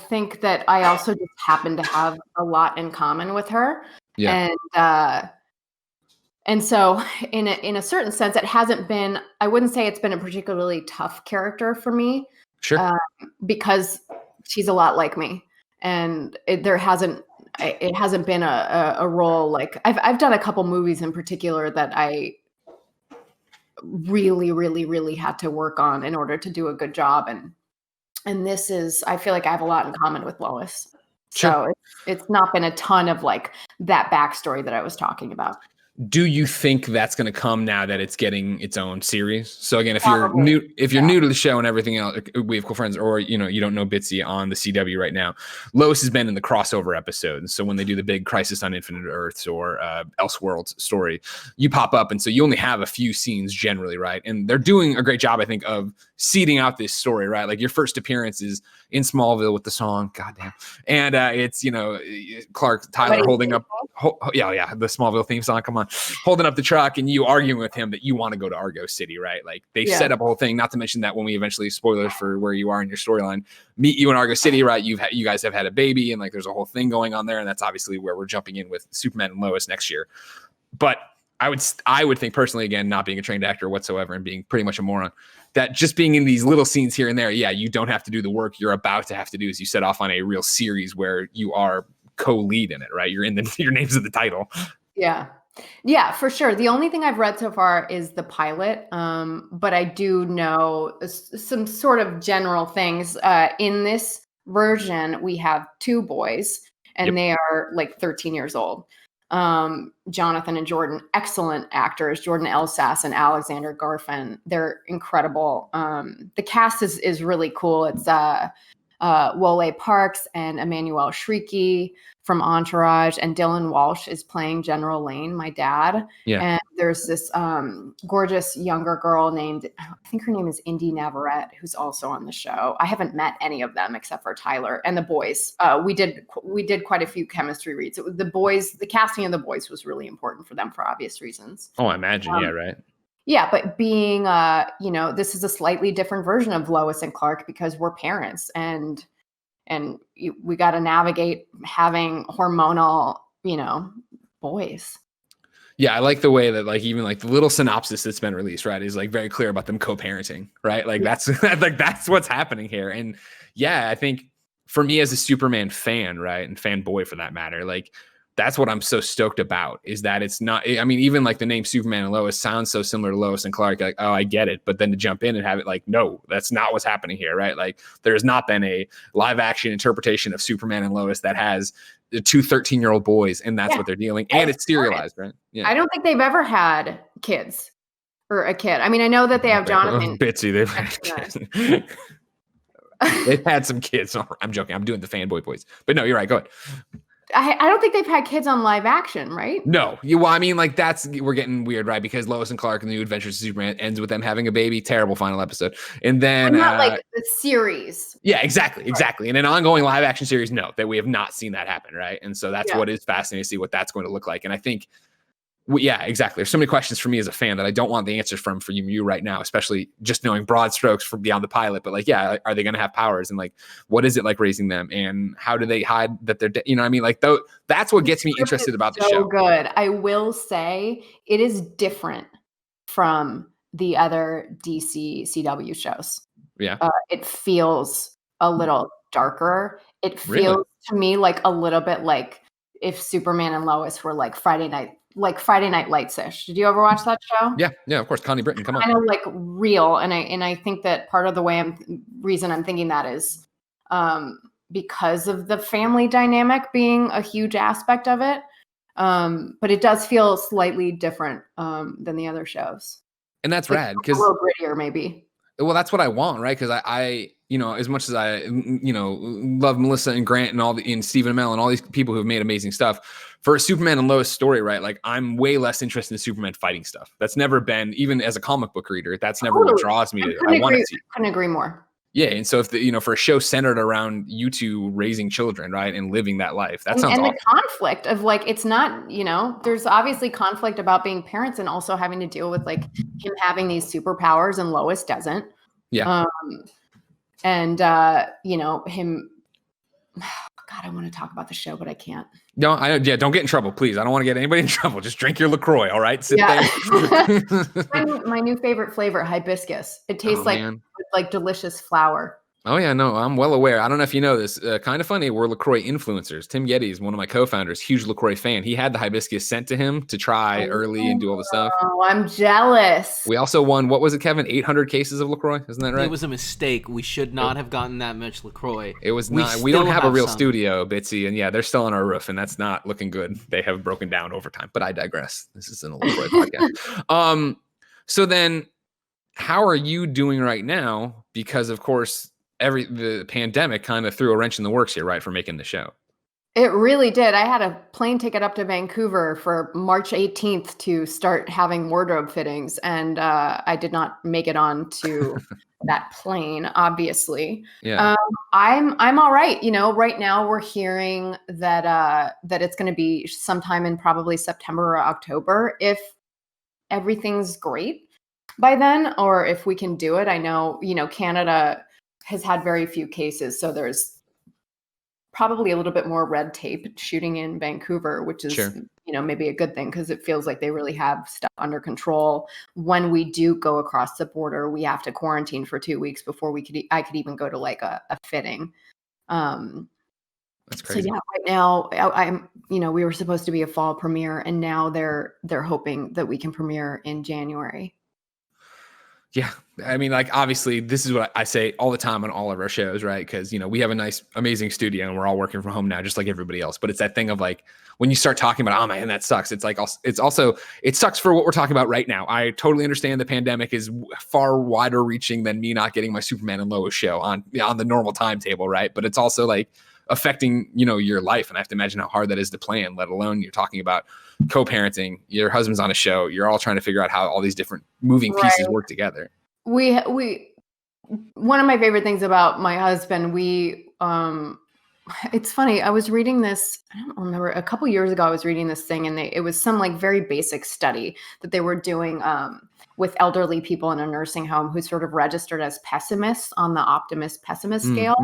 think that I also just happen to have a lot in common with her, Yeah. and so in a certain sense, it hasn't been. I wouldn't say it's been a particularly tough character for me, Sure. because she's a lot like me, and it hasn't been a role like I've done a couple movies in particular that I really, really, really had to work on in order to do a good job, and this is, I feel like I have a lot in common with Lois. Sure. So it's not been a ton of like that backstory that I was talking about. Do you think that's going to come now that it's getting its own series? So again, if you're Probably, new to the show and everything else, we have cool friends, or you don't know Bitsie on the CW right now. Lois has been in the crossover episodes. So when they do the big Crisis on Infinite Earths or Elseworlds story, you pop up, and so you only have a few scenes generally, right? And they're doing a great job, I think, of seeding out this story, right? Like your first appearance is in Smallville with the song, goddamn, and it's Tyler holding up, the Smallville theme song. Come on. Holding up the truck and you arguing with him that you want to go to Argo City, right? Like they set up a whole thing, not to mention that when we eventually, spoilers for where you are in your storyline, meet you in Argo City, right? You guys have had a baby, and like there's a whole thing going on there, and that's obviously where we're jumping in with Superman and Lois next year. But I would think personally, again, not being a trained actor whatsoever and being pretty much a moron, that just being in these little scenes here and there, you don't have to do the work you're about to have to do as you set off on a real series where you are co-lead in it, right? You're in your name's in the title. Yeah, for sure. The only thing I've read so far is the pilot, but I do know some sort of general things. In this version, we have two boys, and they are like 13 years old. Jonathan and Jordan, excellent actors. Jordan Elsass and Alexander Garfin, they're incredible. The cast is really cool. It's Wole Parks and Emmanuel Shrieky from Entourage, and Dylan Walsh is playing General Lane, my dad. Yeah. And there's this gorgeous younger girl named, I think her name is Indy Navarrete, who's also on the show. I haven't met any of them except for Tyler and the boys. We did quite a few chemistry reads. The casting of the boys was really important for them for obvious reasons. Oh, I imagine. Yeah, right. Yeah, but being, this is a slightly different version of Lois and Clark because we're parents, and we got to navigate having hormonal, boys. Yeah, I like the way that, like, even like the little synopsis that's been released, right, is like very clear about them co-parenting, right? Like that's like that's what's happening here. And yeah, I think for me as a Superman fan, right, and fanboy for that matter, like that's what I'm so stoked about, is that it's not, I mean, even like the name Superman and Lois sounds so similar to Lois and Clark, like, oh, I get it. But then to jump in and have it like, no, that's not what's happening here, right? Like there has not been a live action interpretation of Superman and Lois that has the two 13-year-old boys, and that's what they're dealing. And it's serialized, right? Yeah. I don't think they've ever had kids or a kid. I mean, I know that they have Jonathan. Bitsie, they've had kids. They've had some kids. I'm joking. I'm doing the fanboy voice. But no, you're right. Go ahead. I don't think they've had kids on live action, right? No. Well, I mean, like we're getting weird, right? Because Lois and Clark and the New Adventures of Superman ends with them having a baby. Terrible final episode. And then but not like the series. Yeah, exactly. And an ongoing live action series, no, that we have not seen that happen, right? And so that's what is fascinating to see what that's going to look like. And I think exactly. There's so many questions for me as a fan that I don't want the answers from you right now, especially just knowing broad strokes from beyond the pilot. But like, are they going to have powers? And like, what is it like raising them? And how do they hide that they're what I mean? Like, that's what gets me interested about the show. So good. I will say it is different from the other DC CW shows. Yeah. It feels a little darker. It feels to me like a little bit like if Superman and Lois were like Friday Night Lights-ish. Did you ever watch that show? Yeah, of course. Connie Britton, come on. Kind of like real, and I think that part of the reason I'm thinking that is because of the family dynamic being a huge aspect of it. But it does feel slightly different than the other shows. And that's Like, rad a because little grittier, maybe. well, that's what I want, right? Because I, as much as I, love Melissa and Grant and Stephen Amell and all these people who have made amazing stuff, for a Superman and Lois story, right? Like I'm way less interested in Superman fighting stuff. That's never been, even as a comic book reader, that's never what draws me to. I want to see. Couldn't agree more. Yeah, and so if for a show centered around you two raising children, right, and living that life, that sounds awesome. And the conflict of like, it's not, there's obviously conflict about being parents and also having to deal with like him having these superpowers and Lois doesn't. Yeah. And him. God, I want to talk about the show, but I can't. No, don't get in trouble, please. I don't want to get anybody in trouble. Just drink your LaCroix, all right? Sit there. My new favorite flavor, hibiscus. It tastes like delicious flower. Oh, yeah, no, I'm well aware. I don't know if you know this. Kind of funny, we're LaCroix influencers. Tim Gettys, one of my co-founders, huge LaCroix fan. He had the hibiscus sent to him to try early and do all the stuff. Oh, I'm jealous. We also won, what was it, Kevin? 800 cases of LaCroix? Isn't that right? It was a mistake. We should not have gotten that much LaCroix. It was not. We don't have a real studio, Bitsie, and yeah, they're still on our roof, and that's not looking good. They have broken down over time, but I digress. This isn't a LaCroix podcast. So then, how are you doing right now? Because, of course, the pandemic kind of threw a wrench in the works here, right, for making the show. It really did. I had a plane ticket up to Vancouver for March 18th to start having wardrobe fittings, and I did not make it on to that plane, obviously. Yeah. I'm all right. Right now we're hearing that it's going to be sometime in probably September or October if everything's great by then, or if we can do it. I know, Canada has had very few cases, so there's probably a little bit more red tape shooting in Vancouver, which is, sure, maybe a good thing because it feels like they really have stuff under control. When we do go across the border, we have to quarantine for 2 weeks before I could even go to like a fitting. That's crazy. So yeah, right now I'm, we were supposed to be a fall premiere, and now they're hoping that we can premiere in January. Yeah. I mean, like, obviously, this is what I say all the time on all of our shows, right? Because, we have a nice, amazing studio and we're all working from home now, just like everybody else. But it's that thing of like, when you start talking about, oh man, that sucks. It's like, it sucks for what we're talking about right now. I totally understand the pandemic is far wider reaching than me not getting my Superman and Lois show on the normal timetable, right? But it's also like affecting, your life. And I have to imagine how hard that is to plan, let alone you're talking about co-parenting, your husband's on a show, you're all trying to figure out how all these different moving pieces work together. We one of my favorite things about my husband, it's funny, I was reading this, I don't remember, a couple years ago I was reading this thing, and it was some like very basic study that they were doing with elderly people in a nursing home who sort of registered as pessimists on the optimist pessimist scale.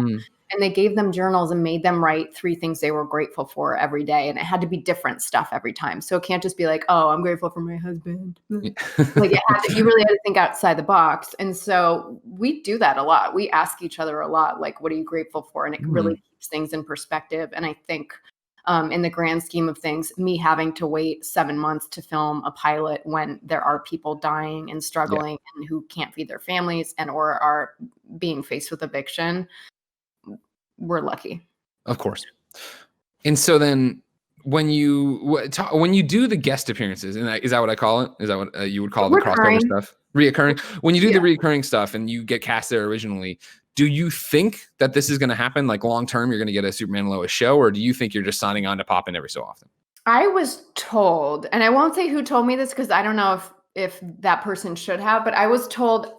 And they gave them journals and made them write 3 things they were grateful for every day. And it had to be different stuff every time. So it can't just be like, oh, I'm grateful for my husband. Like you really had to think outside the box. And so we do that a lot. We ask each other a lot, like, what are you grateful for? And it really keeps things in perspective. And I think in the grand scheme of things, me having to wait 7 months to film a pilot when there are people dying and struggling and who can't feed their families and or are being faced with eviction, we're lucky. Of course. And so then when you do the guest appearances, and is that what I call it? Is that what you would call the crossover stuff? Reoccurring. When you do the reoccurring stuff and you get cast there originally, do you think that this is going to happen? Like long term, you're going to get a Superman Lois show, or do you think you're just signing on to pop in every so often? I was told, and I won't say who told me this because I don't know if that person should have, but I was told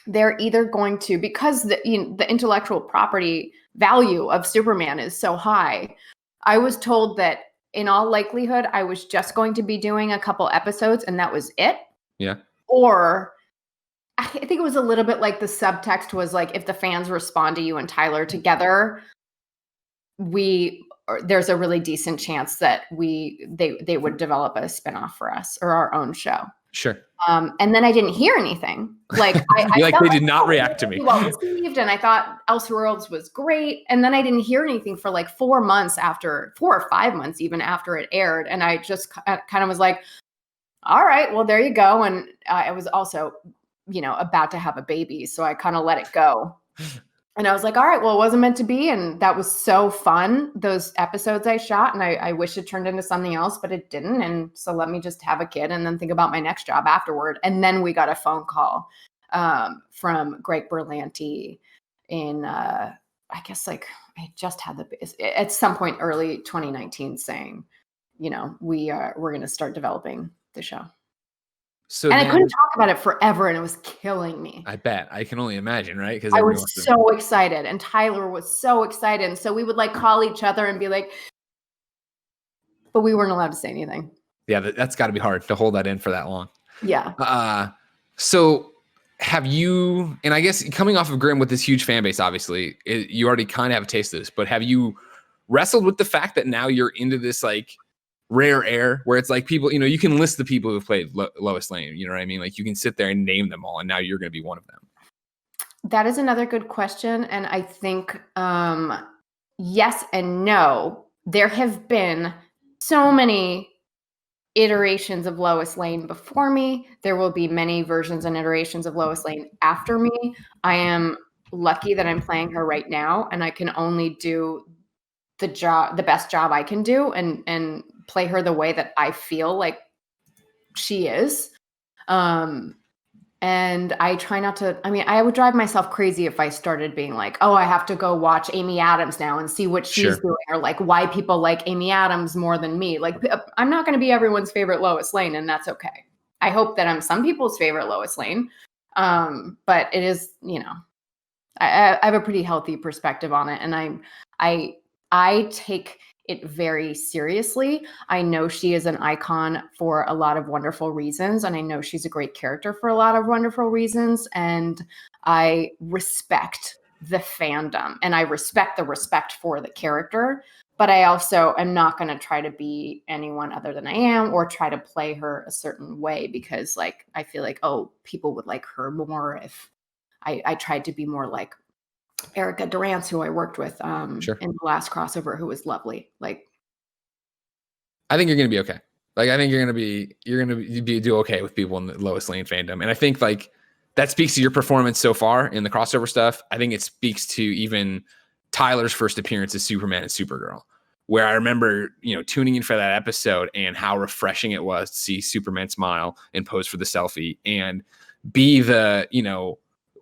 they're either going to, because the intellectual property value of Superman is so high. I was told that in all likelihood, I was just going to be doing a couple episodes and that was it. Yeah. Or I think it was a little bit like the subtext was like, if the fans respond to you and Tyler together, there's a really decent chance that they would develop a spinoff for us or our own show. Sure. And then I didn't hear anything. Like I felt they did not react to me. Well received, and I thought Elseworlds was great. And then I didn't hear anything for like 4 or 5 months even after it aired. And I just kind of was like, all right, well, there you go. And I was also, about to have a baby. So I kind of let it go. And I was like, all right, well, it wasn't meant to be. And that was so fun, those episodes I shot. And I wish it turned into something else, but it didn't. And so let me just have a kid and then think about my next job afterward. And then we got a phone call from Greg Berlanti in, I guess, like, I just had at some point early 2019 saying, we're going to start developing the show. So I couldn't talk about it forever, and it was killing me. I bet. I can only imagine, right? Because I was so excited, and Tyler was so excited. And so we would like call each other and be like, but we weren't allowed to say anything. Yeah, that's got to be hard to hold that in for that long. Yeah. So have you, and I guess coming off of Grimm with this huge fan base, obviously, you already kind of have a taste of this, but have you wrestled with the fact that now you're into this like rare air where it's like people, you can list the people who've played Lois Lane, you know what I mean? Like you can sit there and name them all, and now you're going to be one of them. That is another good question. And I think yes and no. There have been so many iterations of Lois Lane before me. There will be many versions and iterations of Lois Lane after me. I am lucky that I'm playing her right now, and I can only do the best job I can do and play her the way that I feel like she is. And I try not to, I would drive myself crazy if I started being like, oh, I have to go watch Amy Adams now and see what she's doing, or like why people like Amy Adams more than me. Like, I'm not going to be everyone's favorite Lois Lane, and that's okay. I hope that I'm some people's favorite Lois Lane. But it is, I have a pretty healthy perspective on it. And I take it very seriously. I know she is an icon for a lot of wonderful reasons, and I know she's a great character for a lot of wonderful reasons. And I respect the fandom, and I respect the respect for the character, but I also am not going to try to be anyone other than I am, or try to play her a certain way, because like, I feel like, oh, people would like her more if I tried to be more like Erica Durance, who I worked with in the last crossover, who was lovely. Like, I think you're going to be okay. Like, I think you're going to do okay with people in the Lois Lane fandom. And I think like that speaks to your performance so far in the crossover stuff. I think it speaks to even Tyler's first appearance as Superman and Supergirl, where I remember, tuning in for that episode and how refreshing it was to see Superman smile and pose for the selfie and be the,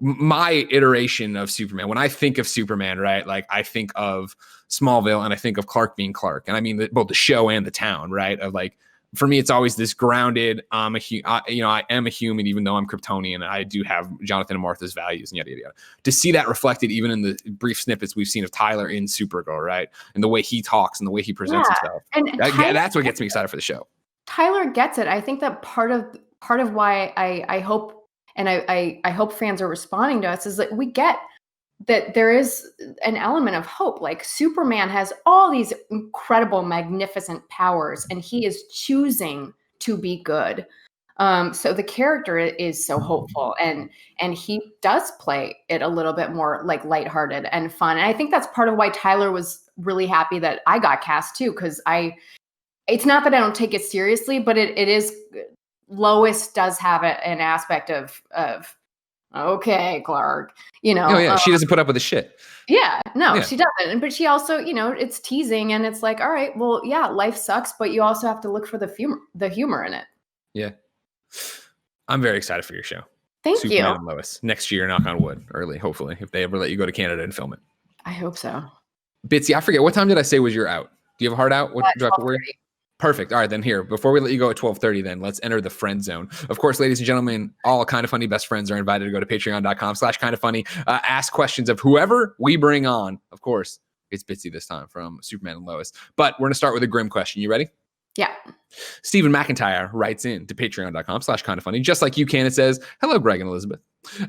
my iteration of Superman. When I think of Superman, right, like I think of Smallville and I think of Clark being Clark. And I mean, both the show and the town, right? Of like, for me, it's always this grounded, I am a human, even though I'm Kryptonian. I do have Jonathan and Martha's values and yada, yada, yada. To see that reflected even in the brief snippets we've seen of Tyler in Supergirl, right? And the way he talks and the way he presents himself. And that's what gets me excited for the show. Tyler gets it. I think that part of why I hope, and I hope fans are responding to us, is that we get that there is an element of hope. Like, Superman has all these incredible, magnificent powers, and he is choosing to be good. So the character is so hopeful, and he does play it a little bit more like lighthearted and fun. And I think that's part of why Tyler was really happy that I got cast too, because it's not that I don't take it seriously, but it is. Lois does have an aspect of okay, Clark, she doesn't put up with the shit. Yeah, no, she doesn't. But she also, it's teasing, and it's like, all right, well, yeah, life sucks, but you also have to look for the humor in it. Yeah. I'm very excited for your show. Thank Superman you. And Lois. Next year, knock on wood, early, hopefully, if they ever let you go to Canada and film it. I hope so. Bitsie, I forget, what time did I say was your out? Do you have a hard out? What do I have to worry? Perfect. All right, then here, before we let you go at 12:30, then let's enter the friend zone. Of course, ladies and gentlemen, all Kind of Funny best friends are invited to go to patreon.com/kindoffunny. Ask questions of whoever we bring on. Of course, it's Bitsie this time from Superman and Lois. But we're going to start with a Grimm question. You ready? Yeah. Stephen McIntyre writes in to patreon.com/kindoffunny. Just like you can, it says, hello, Greg and Elizabeth.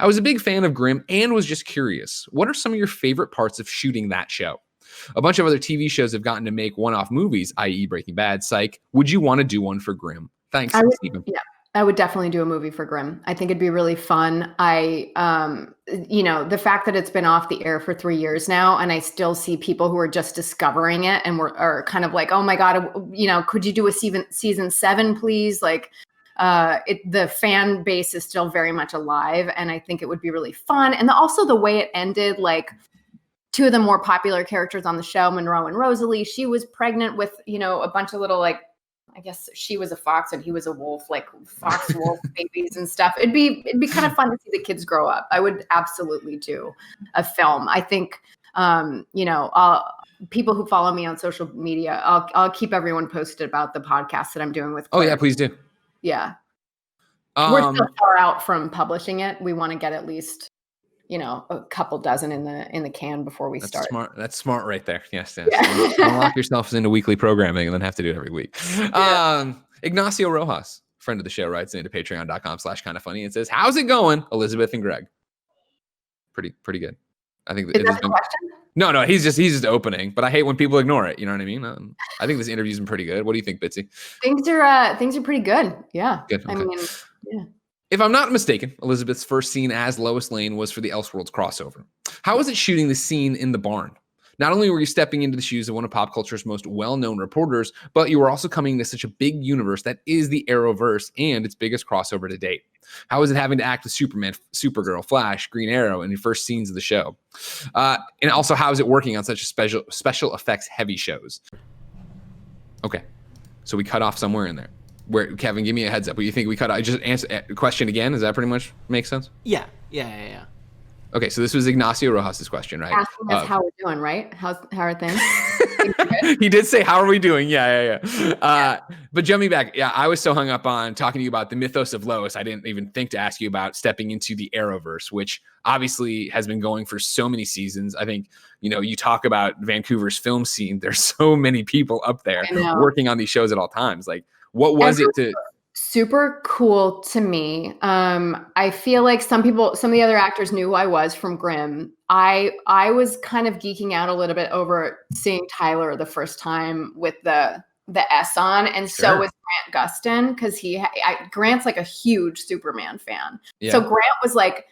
I was a big fan of Grimm and was just curious. What are some of your favorite parts of shooting that show? A bunch of other TV shows have gotten to make one-off movies, i.e. Breaking Bad, Psych. Would you want to do one for Grimm? Thanks, Stephen. Yeah, I would definitely do a movie for Grimm. I think it'd be really fun. The fact that it's been off the air for 3 years now, and I still see people who are just discovering it and are kind of like, oh my God, could you do a season 7, please? Like, the fan base is still very much alive, and I think it would be really fun. And also the way it ended, like, two of the more popular characters on the show, Monroe and Rosalie, she was pregnant with, a bunch of little, like, I guess she was a fox and he was a wolf, like fox wolf babies and stuff. It'd be kind of fun to see the kids grow up. I would absolutely do a film. I think, people who follow me on social media, I'll keep everyone posted about the podcast that I'm doing with Claire. Oh yeah, please do. Yeah. We're still far out from publishing it. We want to get at least, a couple dozen in the can before we start. Smart. That's smart right there. Yes. Yeah. Don't lock yourselves into weekly programming and then have to do it every week. Yeah. Ignacio Rojas, friend of the show, writes into patreon.com/kindafunny and says, how's it going, Elizabeth and Greg? Pretty good. I think is that the question? No, he's just opening, but I hate when people ignore it. You know what I mean? I think this interview's been pretty good. What do you think, Bitsie? Things are pretty good. Yeah. Good. Okay. I mean, yeah. If I'm not mistaken, Elizabeth's first scene as Lois Lane was for the Elseworlds crossover. How was it shooting the scene in the barn? Not only were you stepping into the shoes of one of pop culture's most well-known reporters, but you were also coming to such a big universe that is the Arrowverse and its biggest crossover to date. How was it having to act with Superman, Supergirl, Flash, Green Arrow in your first scenes of the show? And also, how is it working on such a special effects heavy shows? Okay, so we cut off somewhere in there. Where, Kevin, give me a heads up. What do you think we cut out? I just answer the question again. Does that pretty much make sense? Yeah. Okay, so this was Ignacio Rojas's question, right? Asking us how we're doing, right? How are things? He did say, how are we doing? Yeah. But jumping back, I was so hung up on talking to you about the mythos of Lois, I didn't even think to ask you about stepping into the Arrowverse, which obviously has been going for so many seasons. I think, you talk about Vancouver's film scene. There's so many people up there working on these shows at all times. Like, what was it to... Super cool to me. I feel like some of the other actors knew who I was from Grimm. I was kind of geeking out a little bit over seeing Tyler the first time with the S on, and so was Grant Gustin, because Grant's like a huge Superman fan. Yeah. So Grant was like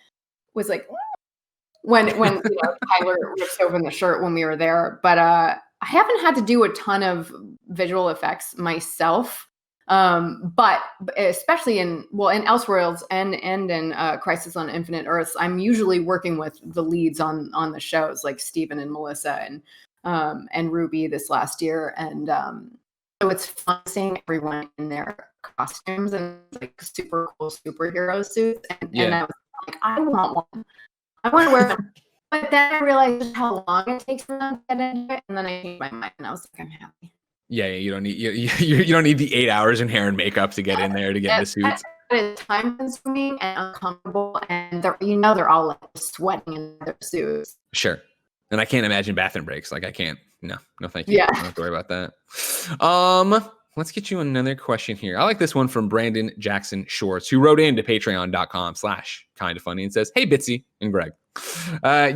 when Tyler rips open the shirt when we were there. But I haven't had to do a ton of visual effects myself. But especially in Elseworlds and in Crisis on Infinite Earths, I'm usually working with the leads on the shows, like Steven and Melissa and Ruby this last year. And so it's fun seeing everyone in their costumes and like super cool superhero suits. And I was like, I want one. I want to wear them. But then I realized how long it takes for them to get into it. And then I changed my mind and I was like, I'm happy. Yeah, you don't need the 8 hours in hair and makeup to get in there to get in the suits. It's time consuming and uncomfortable, and they're all like sweating in their suits. Sure, and I can't imagine bathroom breaks. Like I can't. No, thank you. Yeah, I don't have to worry about that. Let's get you another question here. I like this one from Brandon Jackson Shorts, who wrote into patreon.com/kindafunny and says, hey, Bitsie and Greg.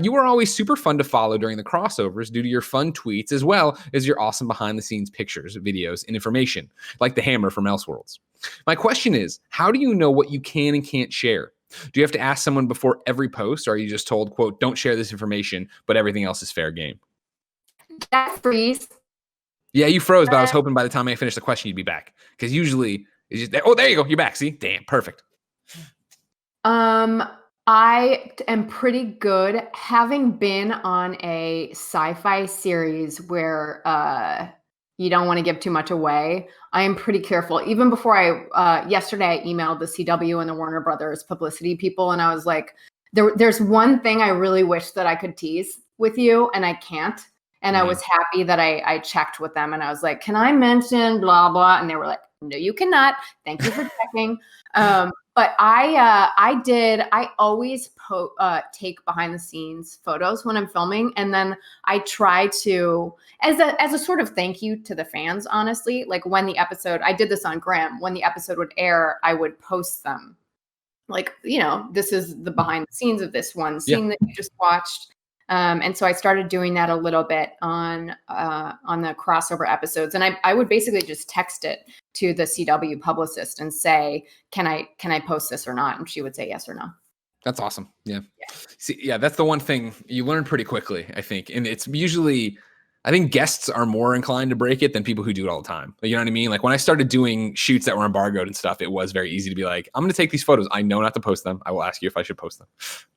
You were always super fun to follow during the crossovers due to your fun tweets, as well as your awesome behind-the-scenes pictures, videos, and information, like the hammer from Elseworlds. My question is, how do you know what you can and can't share? Do you have to ask someone before every post, or are you just told, quote, don't share this information, but everything else is fair game? That freeze. Yeah, you froze, but I was hoping by the time I finished the question, you'd be back. Because usually, it's just, oh, there you go. You're back. See? Damn, perfect. I am pretty good, having been on a sci-fi series where you don't want to give too much away. I am pretty careful. Even before yesterday, I emailed the CW and the Warner Brothers publicity people, and I was like, there's one thing I really wish that I could tease with you, and I can't. And I was happy that I checked with them, and I was like, can I mention blah, blah? And they were like, no, you cannot. Thank you for checking. But I always take behind the scenes photos when I'm filming. And then I try to, as a sort of thank you to the fans, honestly, like when the episode, I did this on Grimm, when the episode would air, I would post them. Like, this is the behind the scenes of this one scene that you just watched. And so I started doing that a little bit on the crossover episodes. And I would basically just text it to the CW publicist and say, can I post this or not? And she would say yes or no. That's awesome. Yeah. See, yeah, that's the one thing you learn pretty quickly, I think. And it's usually, I think guests are more inclined to break it than people who do it all the time. You know what I mean? Like when I started doing shoots that were embargoed and stuff, it was very easy to be like, I'm going to take these photos. I know not to post them. I will ask you if I should post them.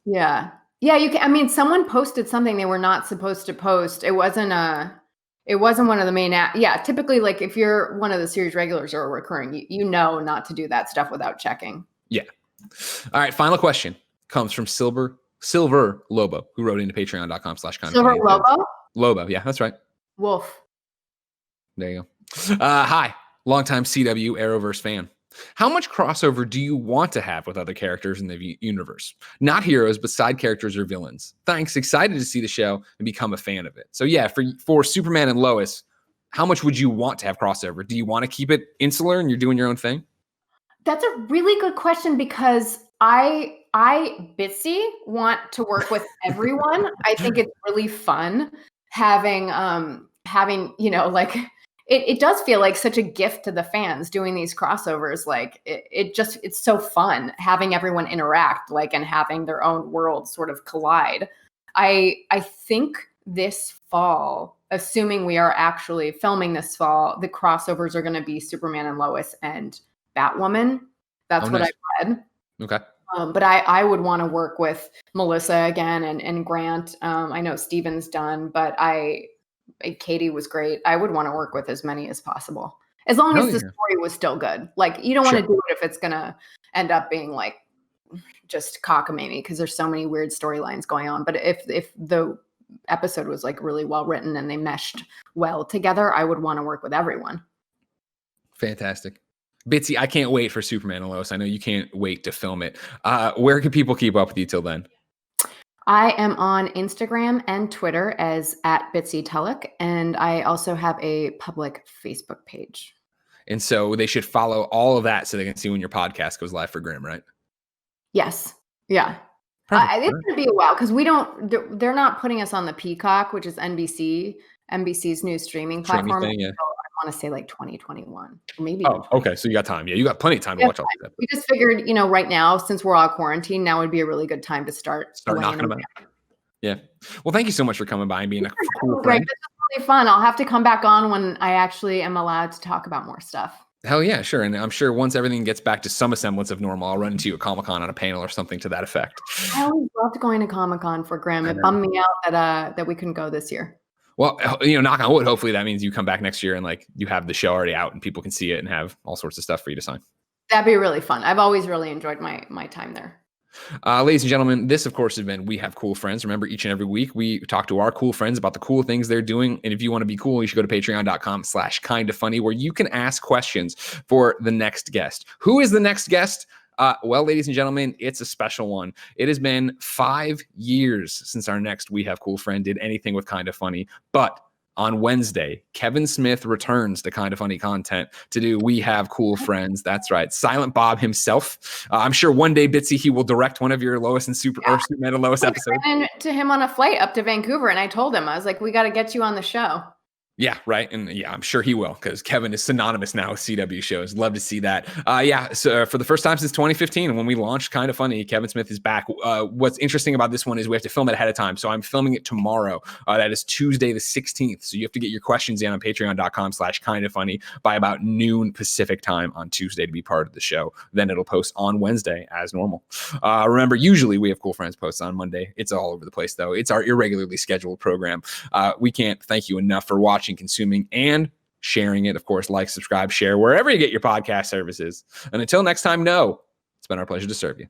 Yeah. Yeah, you can. I mean, someone posted something they were not supposed to post. It wasn't one of the main. Yeah, typically, like if you're one of the series regulars or a recurring, you know not to do that stuff without checking. Yeah. All right. Final question comes from Silver Lobo, who wrote into patreon.com/kind. Silver Lobo. Lobo. Yeah, that's right. Wolf. There you go. Hi, longtime CW Arrowverse fan. How much crossover do you want to have with other characters in the universe? Not heroes, but side characters or villains. Thanks. Excited to see the show and become a fan of it. So yeah, for Superman and Lois, how much would you want to have crossover? Do you want to keep it insular and you're doing your own thing? That's a really good question because I Bitsie want to work with everyone. I think it's really fun having like it does feel like such a gift to the fans doing these crossovers. Like it's so fun having everyone interact, like, and having their own worlds sort of collide. I think this fall, assuming we are actually filming this fall, the crossovers are going to be Superman and Lois and Batwoman. That's what nice. I read. Okay. But I would want to work with Melissa again and Grant. I know Steven's done, but Katie was great. I would want to work with as many as possible, as long as the story was still good. Like, you don't want to do it if it's going to end up being like just cockamamie, because there's so many weird storylines going on. But if the episode was like really well written and they meshed well together, I would want to work with everyone. Fantastic. Bitsie, I can't wait for Superman and Lois. I know you can't wait to film it. Where can people keep up with you till then? I am on Instagram and Twitter as @Bitsie Tulloch, and I also have a public Facebook page. And so they should follow all of that so they can see when your podcast goes live for Grimm, right? Yes. Yeah. It's going to be a while because they're not putting us on the Peacock, which is NBC's new streaming platform. Thing, yeah. I want to say like 2021, or maybe. Oh, okay. So you got time. Yeah, you got plenty of time to watch all that. We just figured, right now, since we're all quarantined, now would be a really good time to start knocking them out. Yeah. Well, thank you so much for coming by and being a cool Greg, friend. this is really fun. I'll have to come back on when I actually am allowed to talk about more stuff. Hell yeah, sure. And I'm sure once everything gets back to some semblance of normal, I'll run into you at Comic-Con on a panel or something to that effect. I always loved going to Comic-Con for Grimm. It bummed me out that we couldn't go this year. Well, knock on wood, hopefully that means you come back next year and like you have the show already out and people can see it and have all sorts of stuff for you to sign. That'd be really fun. I've always really enjoyed my time there. Ladies and gentlemen, this, of course, has been We Have Cool Friends. Remember, each and every week, we talk to our cool friends about the cool things they're doing. And if you want to be cool, you should go to patreon.com/kindafunny, where you can ask questions for the next guest. Who is the next guest? Well, ladies and gentlemen, it's a special one. It has been 5 years since our next We Have Cool Friend did anything with Kinda Funny. But on Wednesday, Kevin Smith returns to Kinda Funny content to do We Have Cool Friends. That's right. Silent Bob himself. I'm sure one day, Bitsie, he will direct one of your Lois and Superman and Lois episodes. I ran to him on a flight up to Vancouver, and I told him, I was like, we got to get you on the show. Yeah, right. And yeah, I'm sure he will, because Kevin is synonymous now with CW shows. Love to see that. So for the first time since 2015, when we launched Kinda Funny, Kevin Smith is back. What's interesting about this one is we have to film it ahead of time. So I'm filming it tomorrow. That is Tuesday the 16th. So you have to get your questions in on patreon.com/kindafunny by about noon Pacific time on Tuesday to be part of the show. Then it'll post on Wednesday as normal. Remember, usually We Have Cool Friends posts on Monday. It's all over the place, though. It's our irregularly scheduled program. We can't thank you enough for watching, consuming, and sharing it. Of course, like, subscribe, share wherever you get your podcast services. And until next time, it's been our pleasure to serve you.